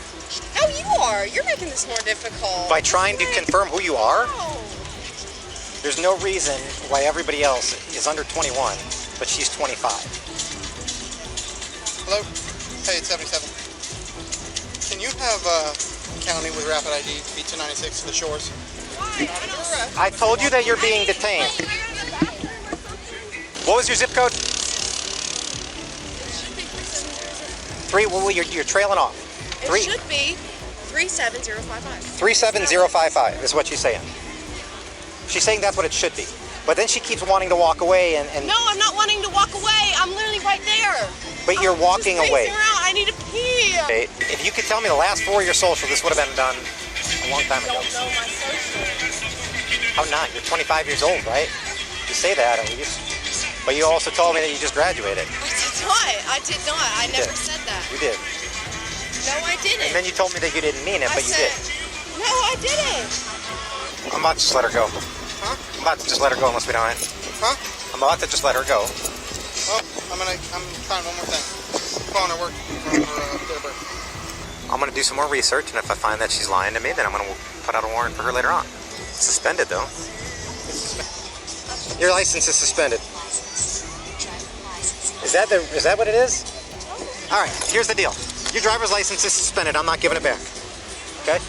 No, you are. You're making this more difficult. By trying to confirm who you are? No. There's no reason why everybody else is under 21, but she's 25. Hello? Hey, it's 77. Can you have county with rapid ID, B296 to the shores? Why? I told you that you're being detained. What was your zip code? 3, well, you're trailing off. It should be 37055. 37055 is what she's saying. She's saying that's what it should be. But then she keeps wanting to walk away and No, I'm not wanting to walk away. I'm literally right there. But you're walking away. Around. I need to pee. If you could tell me the last 4 of your social, this would have been done a long time ago. I don't know my social. How not? You're 25 years old, right? You say that at least. But you also told me that you just graduated. I did not. I never said that. You did. No, I didn't. And then you told me that you didn't mean it, but you did. No, I didn't. I'm about to just let her go. Huh? I'm about to just let her go unless we don't. Huh? I'm about to just let her go. Oh, I'm trying one more thing. Calling her work for their birth. I'm gonna do some more research, and if I find that she's lying to me, then I'm gonna put out a warrant for her later on. Suspended though. Your license is suspended. Is that what it is? All right, here's the deal. Your driver's license is suspended. I'm not giving it back. Okay?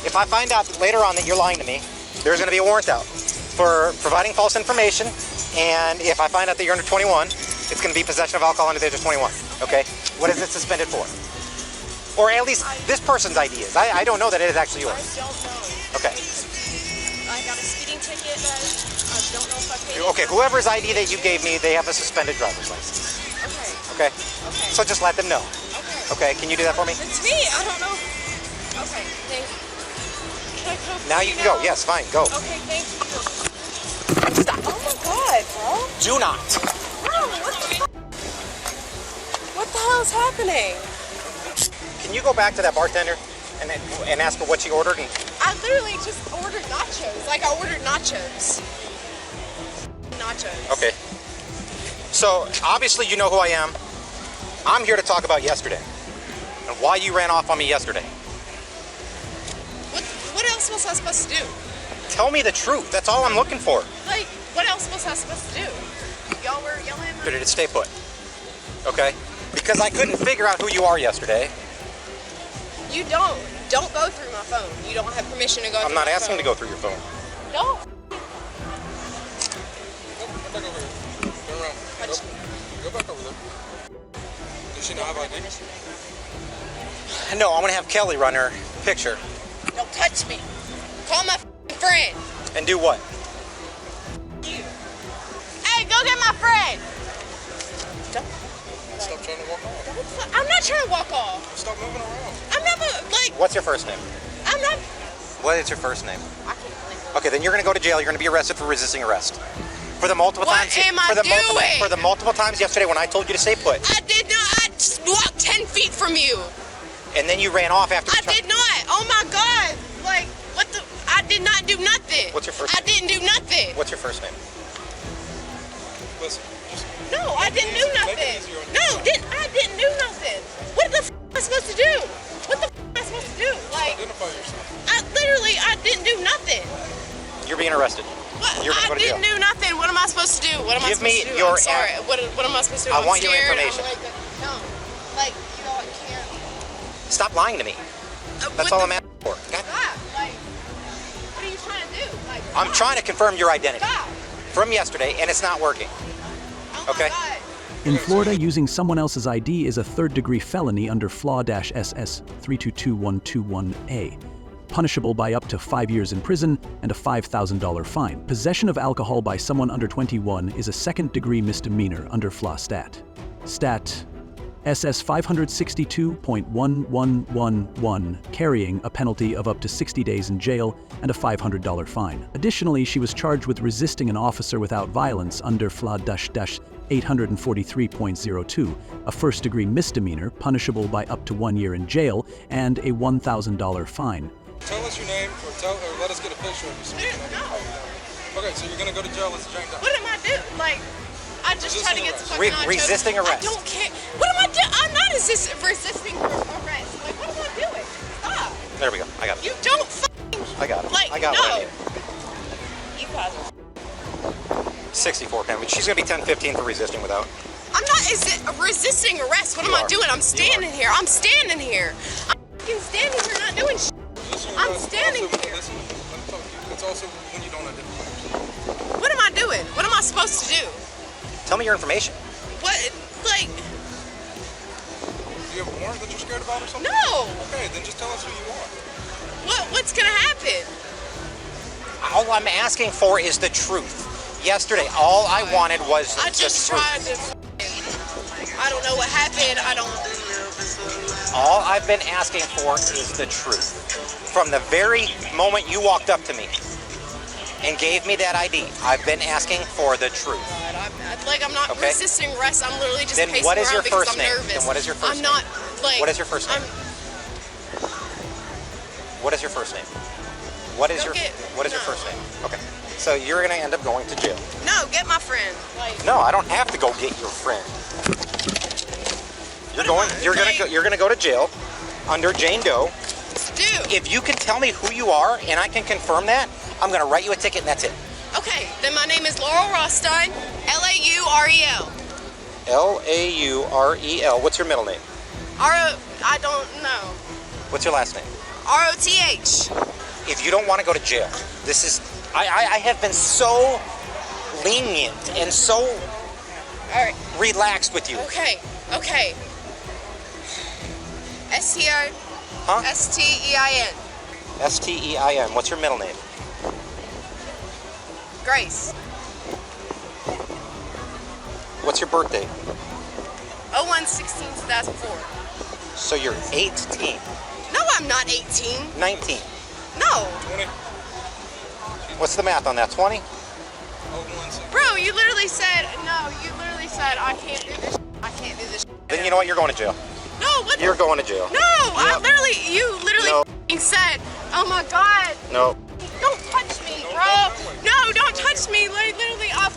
If I find out later on that you're lying to me, there's going to be a warrant out for providing false information. And if I find out that you're under 21, it's going to be possession of alcohol under the age of 21. Okay? What is it suspended for? Or at least this person's ID is. I don't know that it is actually yours. I don't know. Okay. I got a speeding ticket that I don't know if I paid. Okay, whoever's ID that you gave me, they have a suspended driver's license. Okay. Okay? So just let them know. Okay, can you do that for me? It's me. I don't know. Okay, thank you. Can I come? Now you can go. Yes, fine, go. Okay, thank you. Stop. Oh my God, bro. Do not. Bro, what the hell is happening? Can Can you go back to that bartender and ask her what she ordered? And I literally just ordered nachos. Like, I ordered nachos. Nachos. okay. So, obviously you know who I am. I'm here to talk about yesterday. And why you ran off on me yesterday. What else was I supposed to do? Tell me the truth. That's all I'm looking for. Like, what else was I supposed to do? Y'all were yelling at me? Better to stay put. Okay? Because I couldn't figure out who you are yesterday. You don't. Don't go through my phone. You don't have permission to go through I'm not my asking phone. to go through your phone. Don't. Go back over here. Turn around. Go back over there. Does she not have ID? No, I'm gonna have Kelly run her picture. Don't touch me. Call my friend. And do what? You. Hey, go get my friend. Stop trying to walk off. I'm not trying to walk off. Stop moving around. I'm not, like, What's your first name? I'm not. What is your first name? I can't believe it. Okay, then you're gonna go to jail. You're gonna be arrested for resisting arrest. For the multiple What times. am I doing? For the multiple times yesterday when I told you to stay put. I did not. I just walked 10 feet from you. And then you ran off after. I did not. Oh my God. Like, what the? I did not do nothing. What's your first I didn't do nothing. What's your first name? Listen, just No, I didn't do nothing. No, I didn't do nothing. What the f am I supposed to do? What the f am I supposed to do? Like, identify yourself. I didn't do nothing. You're being arrested. What? You're gonna I go to jail. didn't do nothing. What am I supposed to do? What am I Give supposed me to do? your I'm sorry. What am I supposed to do? I I'm want your scared. information. I'm like, no. Like, you know, I can't. Stop lying to me. That's all I'm asking for. Stop. Like, what are you trying to do? Like, I'm trying to confirm your identity stop. from yesterday, and it's not working. Oh Okay? my God. In Florida, using someone else's ID is a third-degree felony under FLAW-SS 322121A, punishable by up to 5 years in prison and a $5,000 fine. Possession of alcohol by someone under 21 is a second-degree misdemeanor under FLAW Stat. Stat SS 562.1111, carrying a penalty of up to 60 days in jail and a $500 fine. Additionally, she was charged with resisting an officer without violence under FLAW-843.02, a first-degree misdemeanor punishable by up to 1 year in jail and a $1,000 fine. Tell us your name or let us get a picture of you. So we can identify you. Okay, so you're gonna go to jail as a Jane Doe. What am I doing? Like, I just tried to get some fucking nachos. Resisting arrest. I don't care. What am I doing? I'm not resisting arrest. Like, what am I doing? Stop. There we go. I got it. You don't fucking. I got it. Like, I got no. what I need. You guys are. 64 penalty. She's gonna be 10-15 for resisting without. I'm not resisting arrest. What am I doing? I'm standing here. I'm standing here. I'm fucking standing here not doing shit. I'm standing here. Listen, let me talk to you. It's also when you don't identify yourself. What am I doing? What am I supposed to do? Tell me your information. What? Like, Do you have a warrant that you're scared about or something? no. Okay, then just tell us who you are. What's gonna happen? All I'm asking for is the truth. Yesterday, all I wanted was I the just truth. tried to. I don't know what happened. I don't. All I've been asking for is the truth. From the very moment you walked up to me and gave me that ID, I've been asking for the truth. I'm not Okay. resisting arrest. I'm literally just Then pacing what is your around because first I'm name? nervous. Then what is your first I'm name? not like. What is your first name? What is your first name? What is your first name? Okay. So you're gonna end up going to jail. No, get my friend. Like, No, I don't have to go get your friend. You're gonna go to jail under Jane Doe. Dude. If you can tell me who you are and I can confirm that, I'm gonna write you a ticket and that's it. Okay, then my name is Laurel Rothstein. Laurel. Laurel. What's your middle name? I don't know. What's your last name? Roth. If you don't want to go to jail, this is. I have been so lenient and so relaxed with you. Okay. S-T-I-N. Huh? S-T-E-I-N. S-T-E-I-N. What's your middle name? Grace. What's your birthday? 01/16/2004. So you're 18. No, I'm not 18. 19. No. 20. What's the math on that? 20? Bro, you literally said, no, you literally said, I can't do this. I can't do this. Then you know what? You're going to jail. No, what? You're going to jail. No, you literally said, oh my God. No. Don't touch me, bro. No, don't touch me. Like, literally, I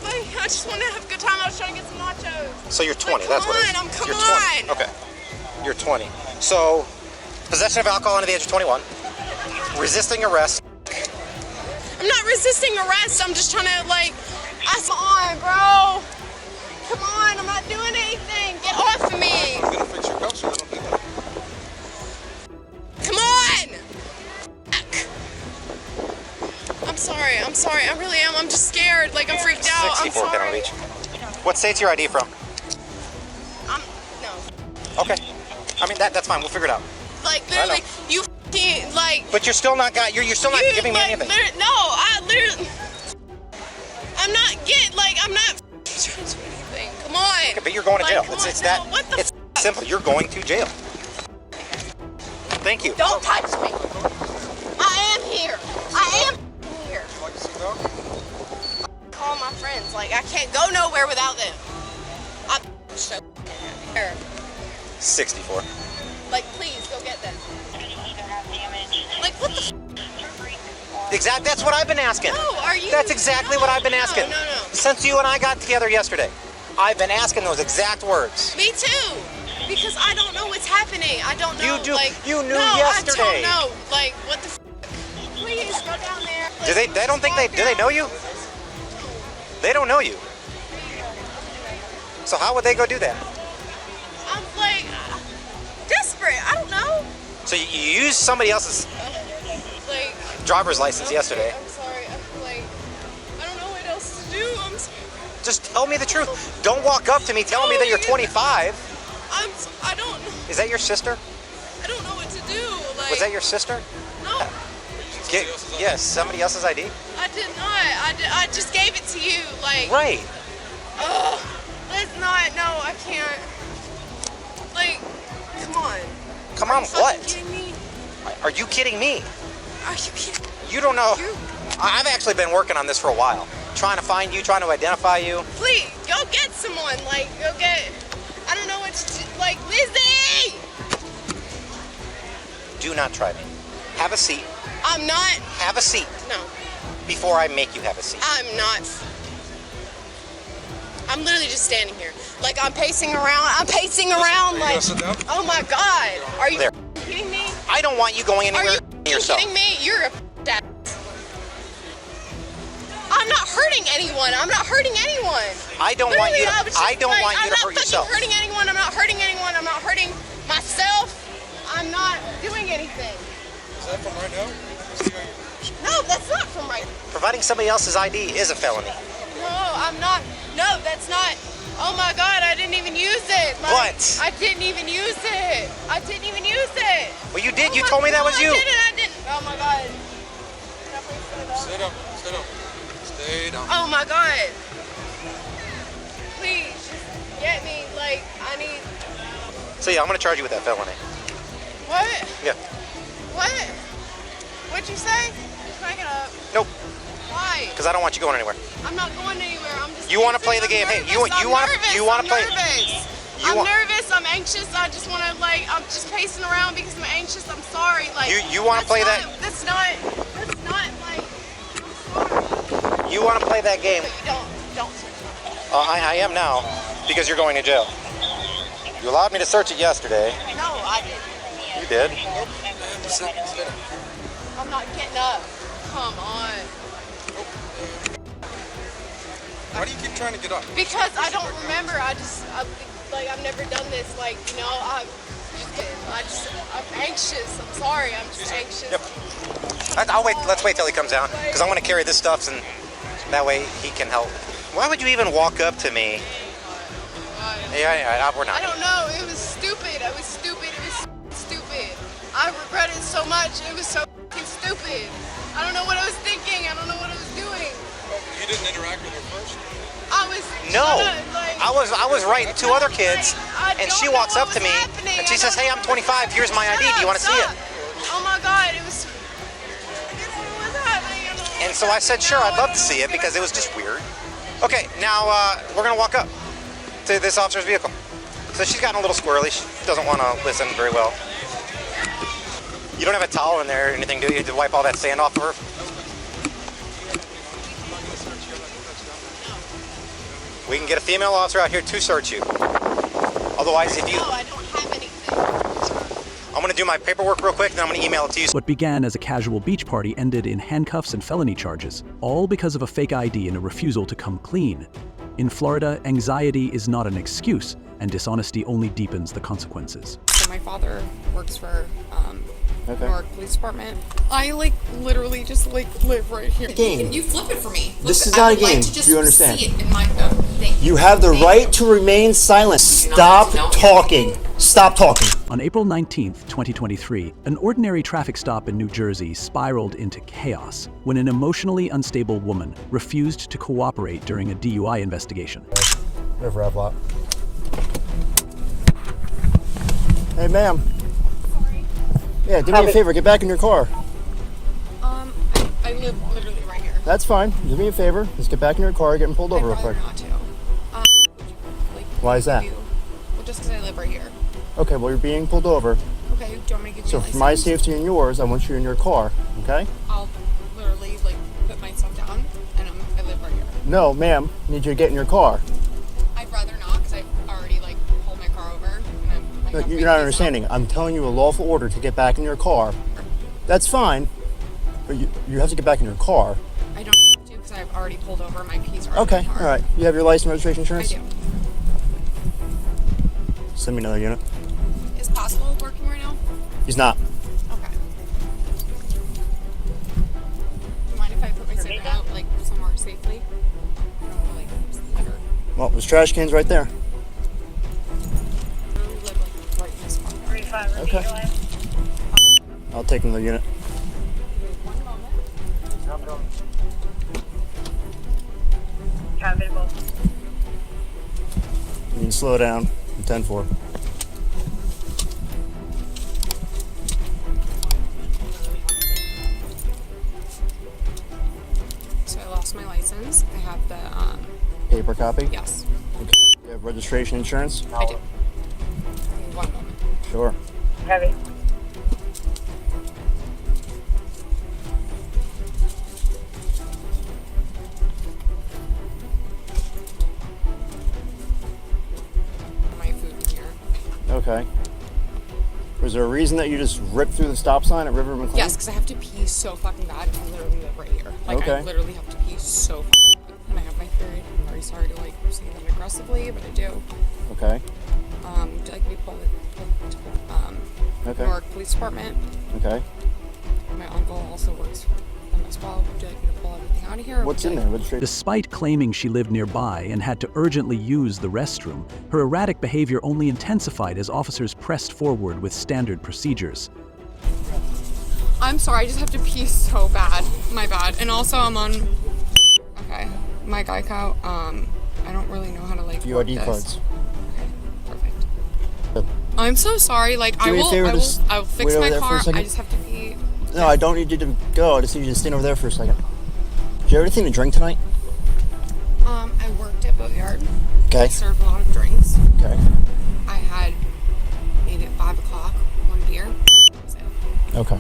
just want to have a good time. I was trying to get some nachos. So you're 20, like, that's what it is. Come you're on. 20. Okay. You're 20. So, possession of alcohol under the age of 21. Resisting arrest. I'm not resisting arrest. I'm just trying to, like, come on, bro. Come on, I'm not doing anything. Get off of me. I'm gonna fix your cuffs. Come on. I'm sorry. I really am. I'm just scared. Like, I'm freaked out. I'm 64 sorry. Canal Beach. What state's your ID from? No. Okay. I mean, that's fine. We'll figure it out. Like, literally, you like... But you're still not you're still not giving me anything. No, I literally... I'm not I'm not trying to do anything. Come on. Okay, but you're going to jail. It's fuck? simple. You're going to jail. Thank you. Don't touch me. I am here. I am here. Call my friends. Like, I can't go nowhere without them. I'm so here. 64. Like, please, go get them. Like, what the Exactly. That's what I've been asking. No, are you? That's exactly what I've been asking. No. Since you and I got together yesterday, I've been asking those exact words. Me too. Because I don't know what's happening. I don't know. You do. Like, you knew no, yesterday. I don't know. Like, what the Please go down there. Do they don't think do they know you? They don't know you. So how would they go do that? I'm like desperate. I don't know. So you used somebody else's Like driver's license yesterday. I'm sorry. I'm like I don't know what else to do. I'm sorry. Just tell me the truth. Don't walk up to me telling me that you're 25. I don't. Is that your sister? I don't know what to do. Like, Was that your sister? No. Yes, somebody else's ID. I did not. I just gave it to you. Like. Right. Ugh. Let's not. No, I can't. Like, come on. Come on, what? Kidding me? Are you kidding me? Are you kidding? You don't know. I've actually been working on this for a while. Trying to find you, trying to identify you. Please, go get someone. Like, go get. I don't know what to do. Like, Lizzie! Do not try me. Have a seat. I'm not. Have a seat. No. Before I make you have a seat. I'm not. I'm literally just standing here. Like, I'm pacing around. Like, oh my God. Are you kidding me? I don't want you going anywhere yourself. Are you kidding me? You're a ass. I'm not hurting anyone. I don't want you to hurt yourself. I'm not hurting anyone. I'm not hurting anyone. I'm not hurting myself. I'm not doing anything. Is that from right now? No, that's not from right now. Providing somebody else's ID is a felony. No, I'm not. No, that's not. Oh my God, I didn't even use it. What? I didn't even use it. Well, you did. You told me that was you. I didn't. Oh my God. Sit down. Stay down. Oh my God. Please, just get me. Like, I need. So yeah, I'm gonna charge you with that felony. What? Yeah. What? What'd you say? Crank it up. Nope. Why? Because I don't want you going anywhere. I'm not going anywhere. I'm just. You want to play the game? Hey, you want to play? I'm nervous. I'm anxious. I just want to I'm just pacing around because I'm anxious. I'm sorry. Like. You want to play that? That's not like. You want to play that game? Don't. I am now, because you're going to jail. You allowed me to search it yesterday. No, I didn't. You did. I'm not getting up. Come on. Why do you keep trying to get up? Because I don't remember. I've never done this. I'm anxious. I'm sorry. I'm just anxious. Yep. I'll wait. Let's wait till he comes down, because I'm going to carry this stuff, and that way he can help. Why would you even walk up to me? Yeah, we're not. I don't know. It was stupid. It was stupid. I regret it so much. It was so stupid. I don't know what I was thinking. I don't know what I was doing. You didn't interact with her first? I was. I was writing two other kids, and she walks up to me, and she says, "Hey, I'm 25. Here's my ID. Do you want to see it?" Oh my God! It was. What's happening? And so I said, "Sure, I'd love to see it," because it was just weird. Okay, now we're gonna walk up to this officer's vehicle. So she's gotten a little squirrely. She doesn't want to listen very well. You don't have a towel in there or anything, do you, to wipe all that sand off of her? We can get a female officer out here to search you. Otherwise, if you... No, I don't have anything. I'm going to do my paperwork real quick, then I'm going to email it to you. What began as a casual beach party ended in handcuffs and felony charges, all because of a fake ID and a refusal to come clean. In Florida, anxiety is not an excuse, and dishonesty only deepens the consequences. So my father works for Newark Police Department. I literally just live right here. Game. You flip it for me. This is not a game. Do you understand? See it in my, thank You have the right to remain silent. Stop talking. Stop talking. On April 19th, 2023, an ordinary traffic stop in New Jersey spiraled into chaos when an emotionally unstable woman refused to cooperate during a DUI investigation. River Ave lot. Hey, ma'am. Sorry. Yeah, do me a favor. Get back in your car. I live literally right here. That's fine. Do me a favor. Just get back in your car. Get pulled over real quick. Not to. Why is that? Well, just because I live right here. Okay, well, you're being pulled over. Okay, do you want me to give you So a for my license? safety and yours, I want you in your car, okay? I'll literally put myself down and I live right here. No, ma'am. I need you to get in your car. I'd rather not because I already pulled my car over. And No, you're not understanding. I'm telling you a lawful order to get back in your car. That's fine, but you have to get back in your car. I don't have to because I've already pulled over. My keys are in Okay, my car. all right. You have your license, registration, insurance? I do. Send me another unit. Is possible working right now? He's not. Okay. Do you mind if I put my cigarette out somewhere safely? I don't want to litter. Well, there's trash cans right there. I really live right in this corner. Okay. I'll take another unit. One moment. You can slow down. 10-4. So I lost my license. I have the Paper copy? Yes. Okay. You have registration, insurance? I do. One moment. Sure. Heavy. My food in here. Okay. Was there a reason that you just ripped through the stop sign at River McLean? Yes, because I have to pee so fucking bad. I literally live right here. I Okay. literally have to pee so fucking bad. And I have my period. I'm very sorry to say that aggressively, but I do. Okay. Would you like me to pull the Okay. Newark Police Department? Okay. My uncle also works for them as well. Would you like me to pull everything out of here? or What's would in you there? like- Registration? Despite claiming she lived nearby and had to urgently use the restroom, her erratic behavior only intensified as officers pressed forward with standard procedures. I'm sorry, I just have to pee so bad. My bad. And also I'm on okay. My Geico. I don't really know how to Few work ID this. cards. I'm so sorry. Do me a favor, just I will fix wait over my there for a car. second. I just have to pee. No, I don't need you to go. I just need you to stand over there for a second. Did you have anything to drink tonight? I worked at Boatyard. Okay. I served a lot of drinks. Okay. I had maybe at 5 o'clock one beer. That's it. Okay.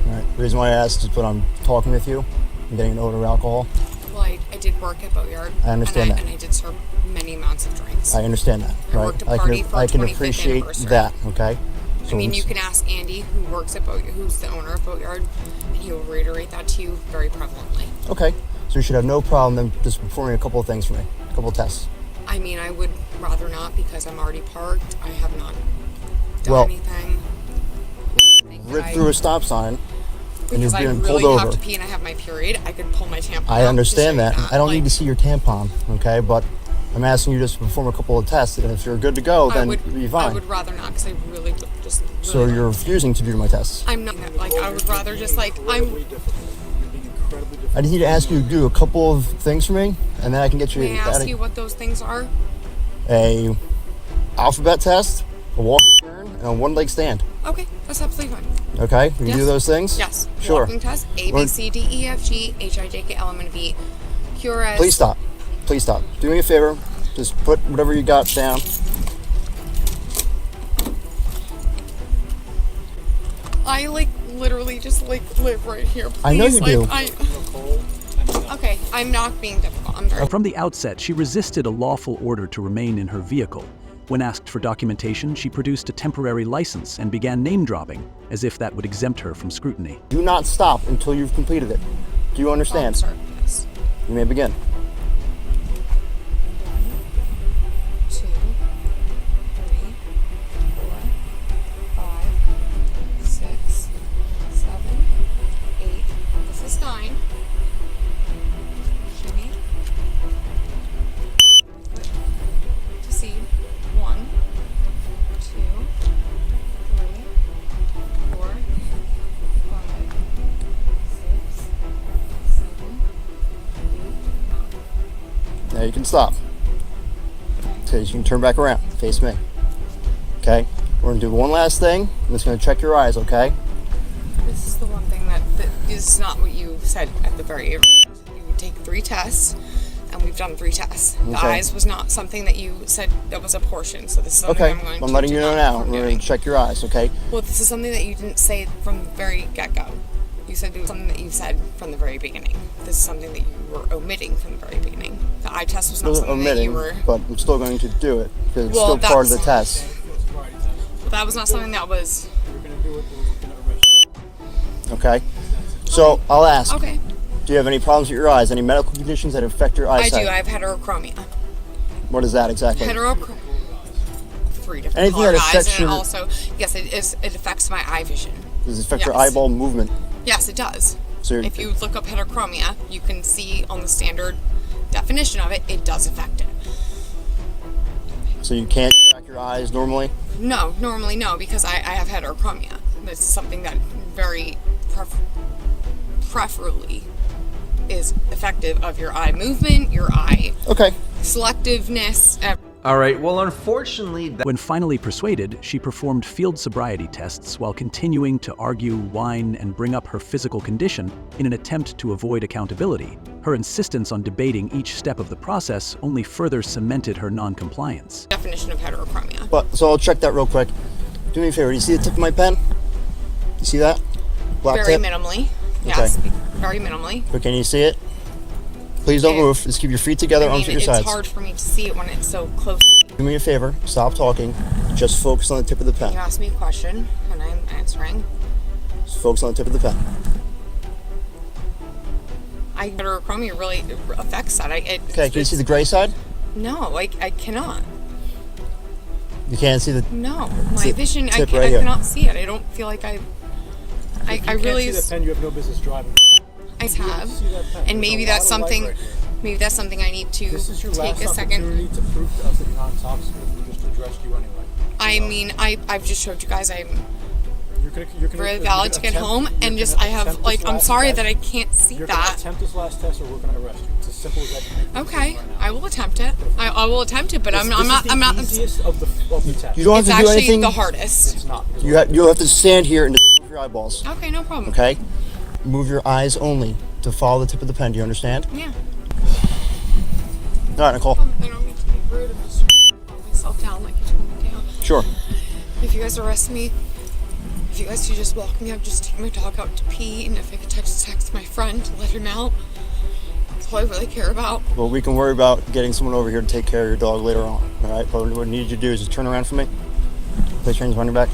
All right. The reason why I asked is when I'm talking with you, I'm getting an odor of alcohol. Well, I did work at Boatyard. I understand that. And I did serve many amounts of drinks. I understand that, I right? worked a party for I our can 25th appreciate anniversary. that, okay? I mean, you can ask Andy, who works at who's the owner of Boatyard, and he will reiterate that to you very prevalently. Okay. So you should have no problem then just performing a couple of things for me, a couple of tests. I mean, I would rather not because I'm already parked. I have not done Well, anything. Rip through a stop sign and you're Because I being really pulled have over. to pee and I have my period. I could pull my tampon out I to understand show you that. I don't need to see your tampon, okay? But I'm asking you just to perform a couple of tests, and if you're good to go, then you'll be I fine. would rather not because I really would just. So you're refusing to do my tests. I'm not I would rather just I'm. I just need to ask you to do a couple of things for me, and then I can get you. May I ask you what those things are? A alphabet test, a walk turn, and a one-leg stand. Okay, that's absolutely fine. Okay, you can do Yes. those things. Yes. Sure. Walking test: A, B, C, D, E, F, G, H, I, J, K, L, M, N, V. Pure as. Please stop. Please stop. Do me a favor. Just put whatever you got down. I like literally just like live right here. Please. I know you do. Okay, I'm not being difficult. I'm very. From the outset, she resisted a lawful order to remain in her vehicle. When asked for documentation, she produced a temporary license and began name-dropping, as if that would exempt her from scrutiny. Do not stop until you've completed it. Do you understand? Sorry, yes. You may begin. 2, 3, 4, 5, 6, 7, 8. This is 9. Shimmy. Proceed. 1, 2, 3, 4, 5, 6, 7, 8. Now you can stop. Okay, you can turn back around. Face me. Okay? We're gonna do one last thing. I'm just gonna check your eyes, okay? This is the one thing that this is not what you said at the very end. You would take 3 tests, and we've done 3 tests. The Okay. eyes was not something that you said that was a portion, so this is something Okay, I'm going to I'm letting you know deny now. from We're doing. gonna check your eyes, okay? Well, this is something that you didn't say from the very get-go. You said it was something that you said from the very beginning. This is something that you were omitting from the very beginning. The eye test was not Wasn't something that omitting, you were. but I'm still going to do it because it's Well, still part of the that's- test. But that was not something that was. Okay? So I'll ask. Okay. Do you have any problems with your eyes? Any medical conditions that affect your I eyesight? do. I have heterochromia. What is that exactly? 3 different Anything colored that eyes, affects and your- it also, yes, it affects my eye vision. Does it affect your Yes. eyeball movement? Yes, it does. So you're- If you look up heterochromia, you can see on the standard definition of it, it does affect it. So you can't track your eyes normally? No, normally no, because I have heterochromia. This is something that very preferably is effective of your eye movement, your eye selectiveness. All right, well, unfortunately... When finally persuaded, she performed field sobriety tests while continuing to argue, whine, and bring up her physical condition in an attempt to avoid accountability. Her insistence on debating each step of the process only further cemented her non-compliance. Definition of heterochromia. But so I'll check that real quick. Do me a favor. Do you see the tip of my pen? You see that? Black Very tip? minimally. Yes, Okay. very minimally. But can you see it? Please don't move. Just keep your feet together, I mean, arms at your it's sides. hard for me to see it when it's so close. Do me a favor. Stop talking. Just focus on the tip of the pen. You asked me a question, and I'm answering. Just focus on the tip of the pen. Heterochromia really affects that. Okay, can you see the gray side? No, I cannot. You can't see the No, my vision, I tip right here. cannot see it. I don't feel like I really. Can't see that pen, you have no business driving. I have, see that pen. and maybe There's a that's lot of light something. right here. Maybe that's something I need to This is your take last a second. opportunity to prove to us that you're not intoxicated. We just addressed you anyway. I mean, I've just showed you guys I'm You're gonna really valid to get home, and just I have like I'm sorry that I can't see You're that. gonna attempt this last test, or we're gonna arrest you. It's as simple as that. to make this Okay, I will attempt it. I will attempt it, but I'm not. I'm not. the easiest of the test. You don't have It's to do actually anything. the hardest. It's not. You'll have to stand here and just move your eyeballs. Okay, no problem. Okay? Move your eyes only to follow the tip of the pen. Do you understand? Yeah. All right, Nicole. I don't mean to be rude. I'm just calm myself down like you told me to. Sure. If you guys arrest me, if you guys could just walk me up, just take my dog out to pee, and if I could text my friend to let him out. That's all I really care about. Well, we can worry about getting someone over here to take care of your dog later on. All right? But what I need you to do is just turn around for me. Place your hands behind your back.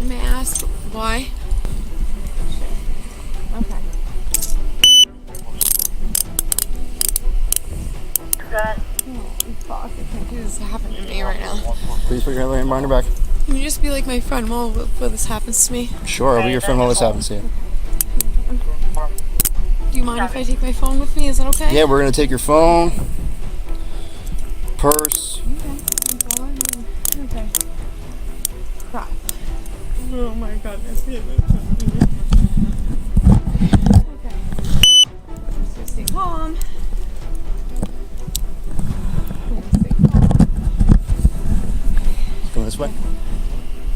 May I ask why? Okay. Oh, fuck. I can't do this happen to me right now. Please put your hand behind your back. Can you just be like my friend while this happens to me? Sure, I'll be your friend while this happens to you. Do you mind if I take my phone with me? Is that okay? Yeah, we're going to take your phone, purse. Okay. Crap. Oh my goodness. Okay. Just stay calm. Come this way.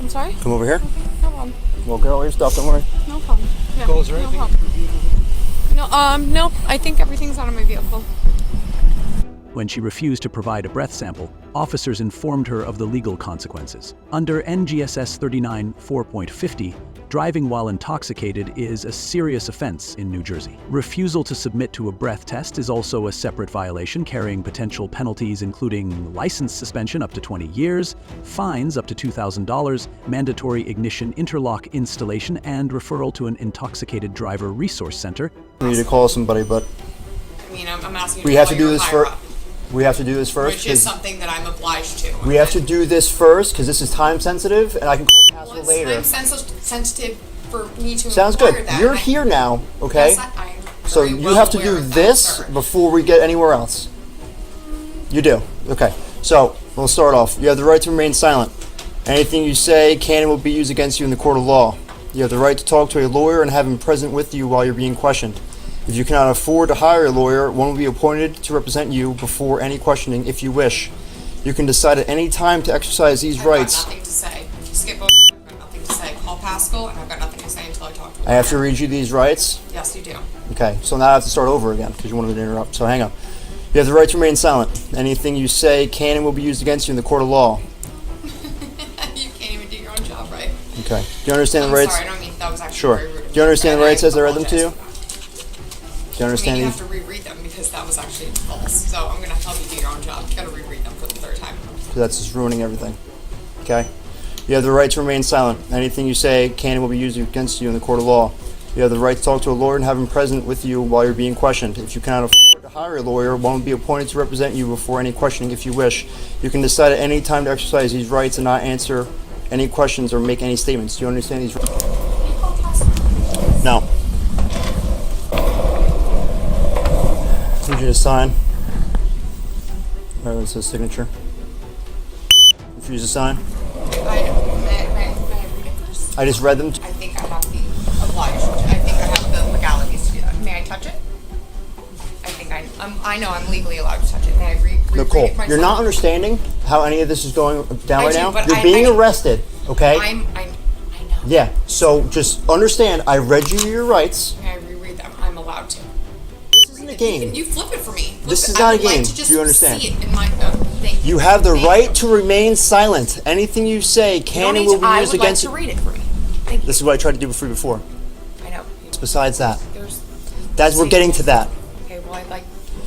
I'm sorry? Come over here. No problem. We'll get all your stuff, don't worry. No problem. Yeah, Nicole, is there anything no, I think everything's out of my vehicle. When she refused to provide a breath sample, officers informed her of the legal consequences. Under NGSS 39-4.50, driving while intoxicated is a serious offense in New Jersey. Refusal to submit to a breath test is also a separate violation, carrying potential penalties including license suspension up to 20 years, fines up to $2,000, mandatory ignition interlock installation, and referral to an intoxicated driver resource center. We need to call somebody, but I mean, I'm asking we you have to to do call this your first. We have to do this first. which is something that I'm obliged to. We have to do this first because this is time sensitive, and I can call Pascal Well, it's later. time sensitive for me to Sounds inquire good. that. You're here now, okay? Yes, I'm So very you well have to aware do of that, this sir. before we get anywhere else. You do. Okay. So we'll start off. You have the right to remain silent. Anything you say can and will be used against you in the court of law. You have the right to talk to a lawyer and have him present with you while you're being questioned. If you cannot afford to hire a lawyer, one will be appointed to represent you before any questioning if you wish. You can decide at any time to exercise these rights. I've got nothing to say. If you skip over, I've got nothing to say. Call Pascal, and I've got nothing to say until I talk to him. I have to read you these rights. Yes, you do. Okay, so now I have to start over again because you wanted me to interrupt. So hang on. You have the right to remain silent. Anything you say can and will be used against you in the court of law. You can't even do your own job, right? Okay. Do you understand the rights? Sorry, I don't mean that was actually Sure. very rude. Do you understand the And rights as I read them to you? Do you I understand mean, you these? have to reread them because that was actually false. So I'm going to help you do your own job. You got to reread them for the third time. Because that's just ruining everything. Okay? You have the right to remain silent. Anything you say can and will be used against you in the court of law. You have the right to talk to a lawyer and have him present with you while you're being questioned. If you cannot afford to hire a lawyer, one will be appointed to represent you before any questioning if you wish. You can decide at any time to exercise these rights and not answer any questions or make any statements. Do you understand these rights? No. I need you to sign. That's his signature. Refuse to sign. May I read it first? I just read them. I think I have the obliged. I think I have the legalities to do that. May I touch it? I think I know I'm legally allowed to touch it. May I read Nicole, it myself? you're not understanding how any of this is going down I right do, now. but You're I- being I- arrested, okay? I know. Yeah, so just understand, I read you your rights. May I reread them? I'm allowed to. This isn't a game. You flip it for me. Flip This it. is not I a would like game. to just Do you understand? See it in my, thank you. You have the right to remain silent. Anything you say can and will be I used would against like you. to read it for me. Thank you. This is what I tried to do before. I know. Besides that. There's We're getting to that. Okay, well,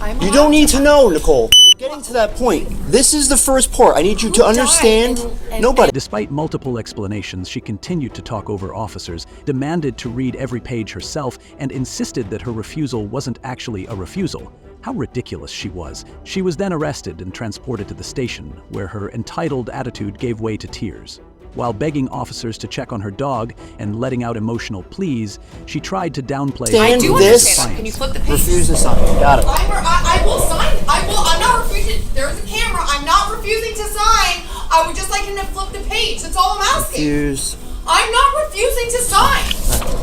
I'm You allowed don't need to know, Nicole. We're getting to that point. This is the first part. I need you to understand. Nobody. Despite multiple explanations, she continued to talk over officers, demanded to read every page herself, and insisted that her refusal wasn't actually a refusal. How ridiculous she was. She was then arrested and transported to the station, where her entitled attitude gave way to tears. While begging officers to check on her dog and letting out emotional pleas, she tried to downplay Stand her this. defiance. Can you flip the page? Refuse to sign. Got it. I will sign. I'm not refusing. There's a camera. I'm not refusing to sign. I would just like him to flip the page. That's all I'm asking. Refuse. I'm not refusing to sign.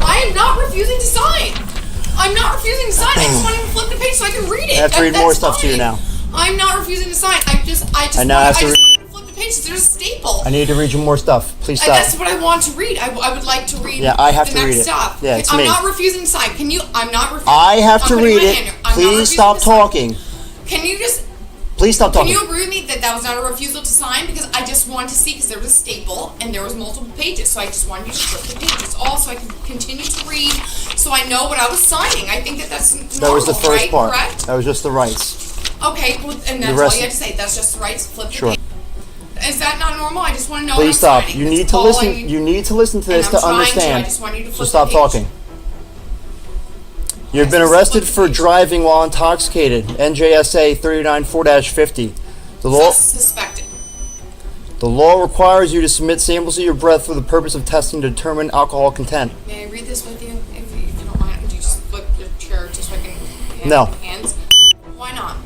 I am not refusing to sign. I'm not refusing to sign. I just want him to flip the page so I can read it. I have to read more That's stuff to you fine. now. I'm not refusing to sign. I just I now have to want him to flip the page. There's a staple. I need to read you more stuff. Please stop. That's what I want to read. I would like to read. Yeah, I have the to next read it. Stuff. Yeah, it's I'm me. not refusing to sign. Can you? I'm not refusing. I have to I'm putting read my it. hand here. I'm not Please refusing stop to sign. talking. Can you just? Please stop Can talking. you agree with me that that was not a refusal to sign? Because I just wanted to see, because there was a staple and there was multiple pages, so I just wanted you to flip the pages all so I can continue to read, so I know what I was signing. I think that that's normal, That was the first right? part. Correct? That was just the rights. Okay, well, and that's rest- all you had to say. That's just the rights. Flip the Sure. page. Is that not normal? I just want to know. Please what I'm stop. signing. You That's need to all listen. I need. You need to listen to And this I'm to trying to. understand. I just want you to So flip stop the page. talking. You've been arrested for driving while intoxicated. NJSA 39-4-50. The law. Suspected. The law requires you to submit samples of your breath for the purpose of testing to determine alcohol content. May I read this with you? If you don't mind, would you just flip your chair just so I can No. hands? Why not?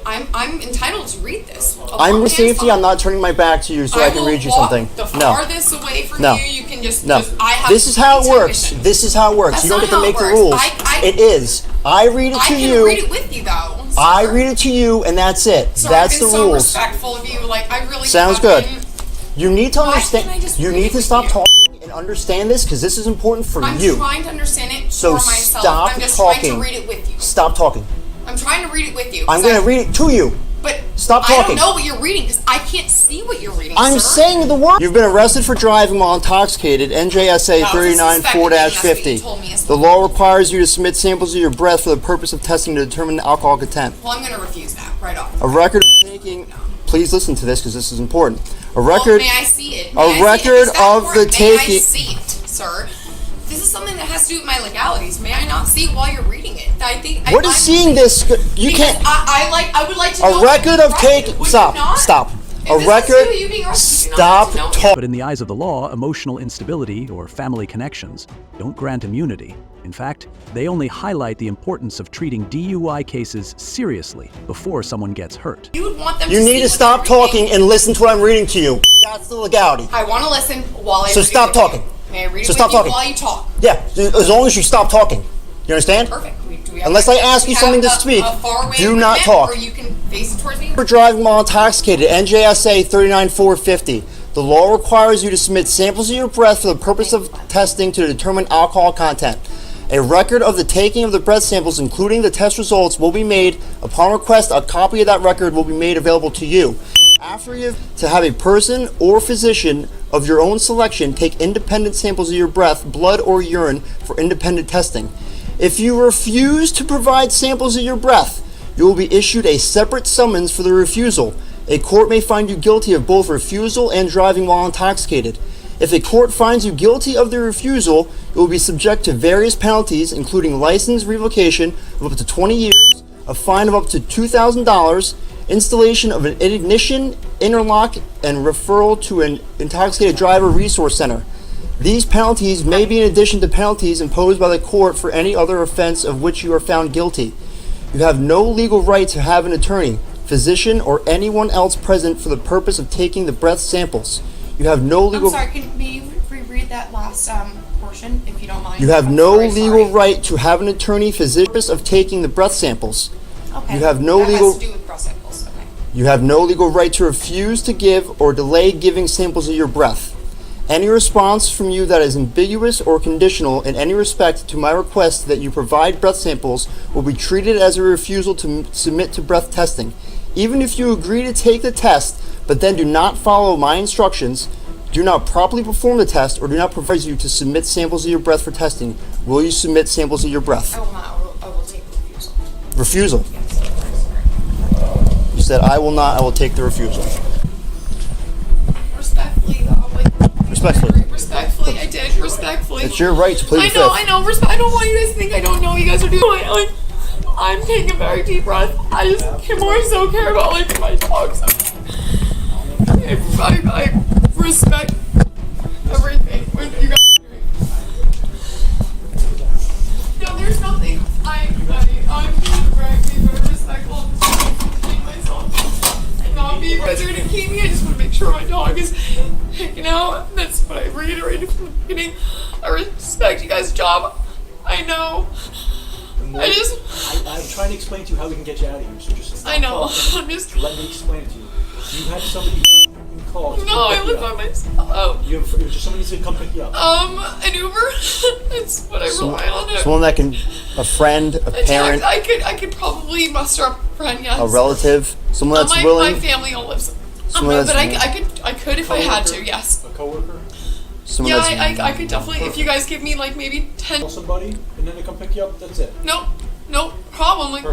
I'm entitled to read this. I'm with safety. I'm not turning my back to you so I can will read you walk something. The No. farthest away from No. you, you can just. No. I have This is how it works. permission. This is how it works. That's You don't not get to how it make the works. rules. I- It is. I read it I to can you. read it with you though. I read it to you, and that's it. Sir, That's I've the been so rules. respectful of you. Like I really Sounds have good. been. You need to Why understand. can't I just You read need it to with stop you? talking and understand this because this is important for I'm you. trying to understand it So for myself. stop I'm just trying talking. to read it with you. Stop talking. I'm trying to read it with you. I'm going to read it to you. But Stop I talking. don't know what you're reading because I can't see what you're reading. I'm sir. saying the word. You've been arrested for driving while intoxicated, NJSA 39-4-50. The law requires you to submit samples of your breath for the purpose of testing to determine alcohol content. Well, I'm going to refuse that right off. A record of taking. Please listen to this because this is important. A record. Well, may I see it? A record of the May I taking. see it, sir? This is something that has to do with my legalities. May I not see it while you're reading it? I think. What is seeing this? You can't. I would like to know. A record of taking. Stop. A record. Stop talking. But in the eyes of the law, emotional instability or family connections don't grant immunity. In fact, they only highlight the importance of treating DUI cases seriously before someone gets hurt. You would want them You to need to stop talking and listen to what I'm reading to you. That's the legality. I want to listen while I. So stop talking. May I read So it stop with you talking. while you talk? Yeah, as long as you stop talking. You understand? Perfect. Unless I ask you something to speak, do not talk. Or you can face it towards me. For driving while intoxicated, NJSA 39-4-50. The law requires you to submit samples of your breath for the purpose of testing to determine alcohol content. A record of the taking of the breath samples, including the test results, will be made. Upon request, a copy of that record will be made available to you. After you to have a person or physician of your own selection take independent samples of your breath, blood, or urine for independent testing. If you refuse to provide samples of your breath, you will be issued a separate summons for the refusal. A court may find you guilty of both refusal and driving while intoxicated. If a court finds you guilty of the refusal, you will be subject to various penalties, including license revocation of up to 20 years, a fine of up to $2,000, installation of an ignition interlock, and referral to an intoxicated driver resource center. These penalties may be in addition to penalties imposed by the court for any other offense of which you are found guilty. You have no legal right to have an attorney, physician, or anyone else present for the purpose of taking the breath samples. You have no legal. I'm sorry. Can you reread that last portion, if you don't mind? You have no legal right to have an attorney, physician, of taking the breath samples. Okay. You have no that legal. has to do with breath samples. Okay. You have no legal right to refuse to give or delay giving samples of your breath. Any response from you that is ambiguous or conditional in any respect to my request that you provide breath samples will be treated as a refusal to submit to breath testing. Even if you agree to take the test, but then do not follow my instructions, do not properly perform the test, or do not provide you to submit samples of your breath for testing, will you submit samples of your breath? I will not. I will take the refusal. Refusal. You said, I will not, I will take the refusal. Respectfully, though. Respectfully. Respectfully, I did. Respectfully. It's your right to plead the fifth. I know. I don't want you guys to think I don't know what you guys are doing. I'm taking a very deep breath. I just more so care about my dogs. I respect everything with you guys are doing. No, there's nothing. I'm being very respectful of myself. Not being guys are gonna keep me. I just want to make sure my dog is hanging out. That's what I reiterated from the beginning. I respect you guys' job. I know. I'm trying to explain to you how we can get you out of here. So just stop I know. talking. I'm just. Let me explain it to you. You had somebody call. No, I live by myself. Oh. It was just somebody to come pick you up. An Uber. That's what I rely on. Someone that can, a friend, a parent. I could probably muster up a friend. Yes. A relative, someone that's my willing. My family all lives. Someone But that's I could if I had to. Yes. A coworker. Someone that's I could definitely. If you guys give me maybe 10. Call somebody and then they come pick you up. That's it. No problem.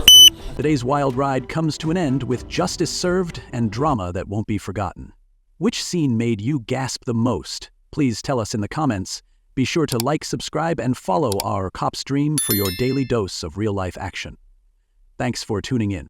Today's wild ride comes to an end with justice served and drama that won't be forgotten. Which scene made you gasp the most? Please tell us in the comments. Be sure to like, subscribe, and follow our Cop Stream for your daily dose of real-life action. Thanks for tuning in.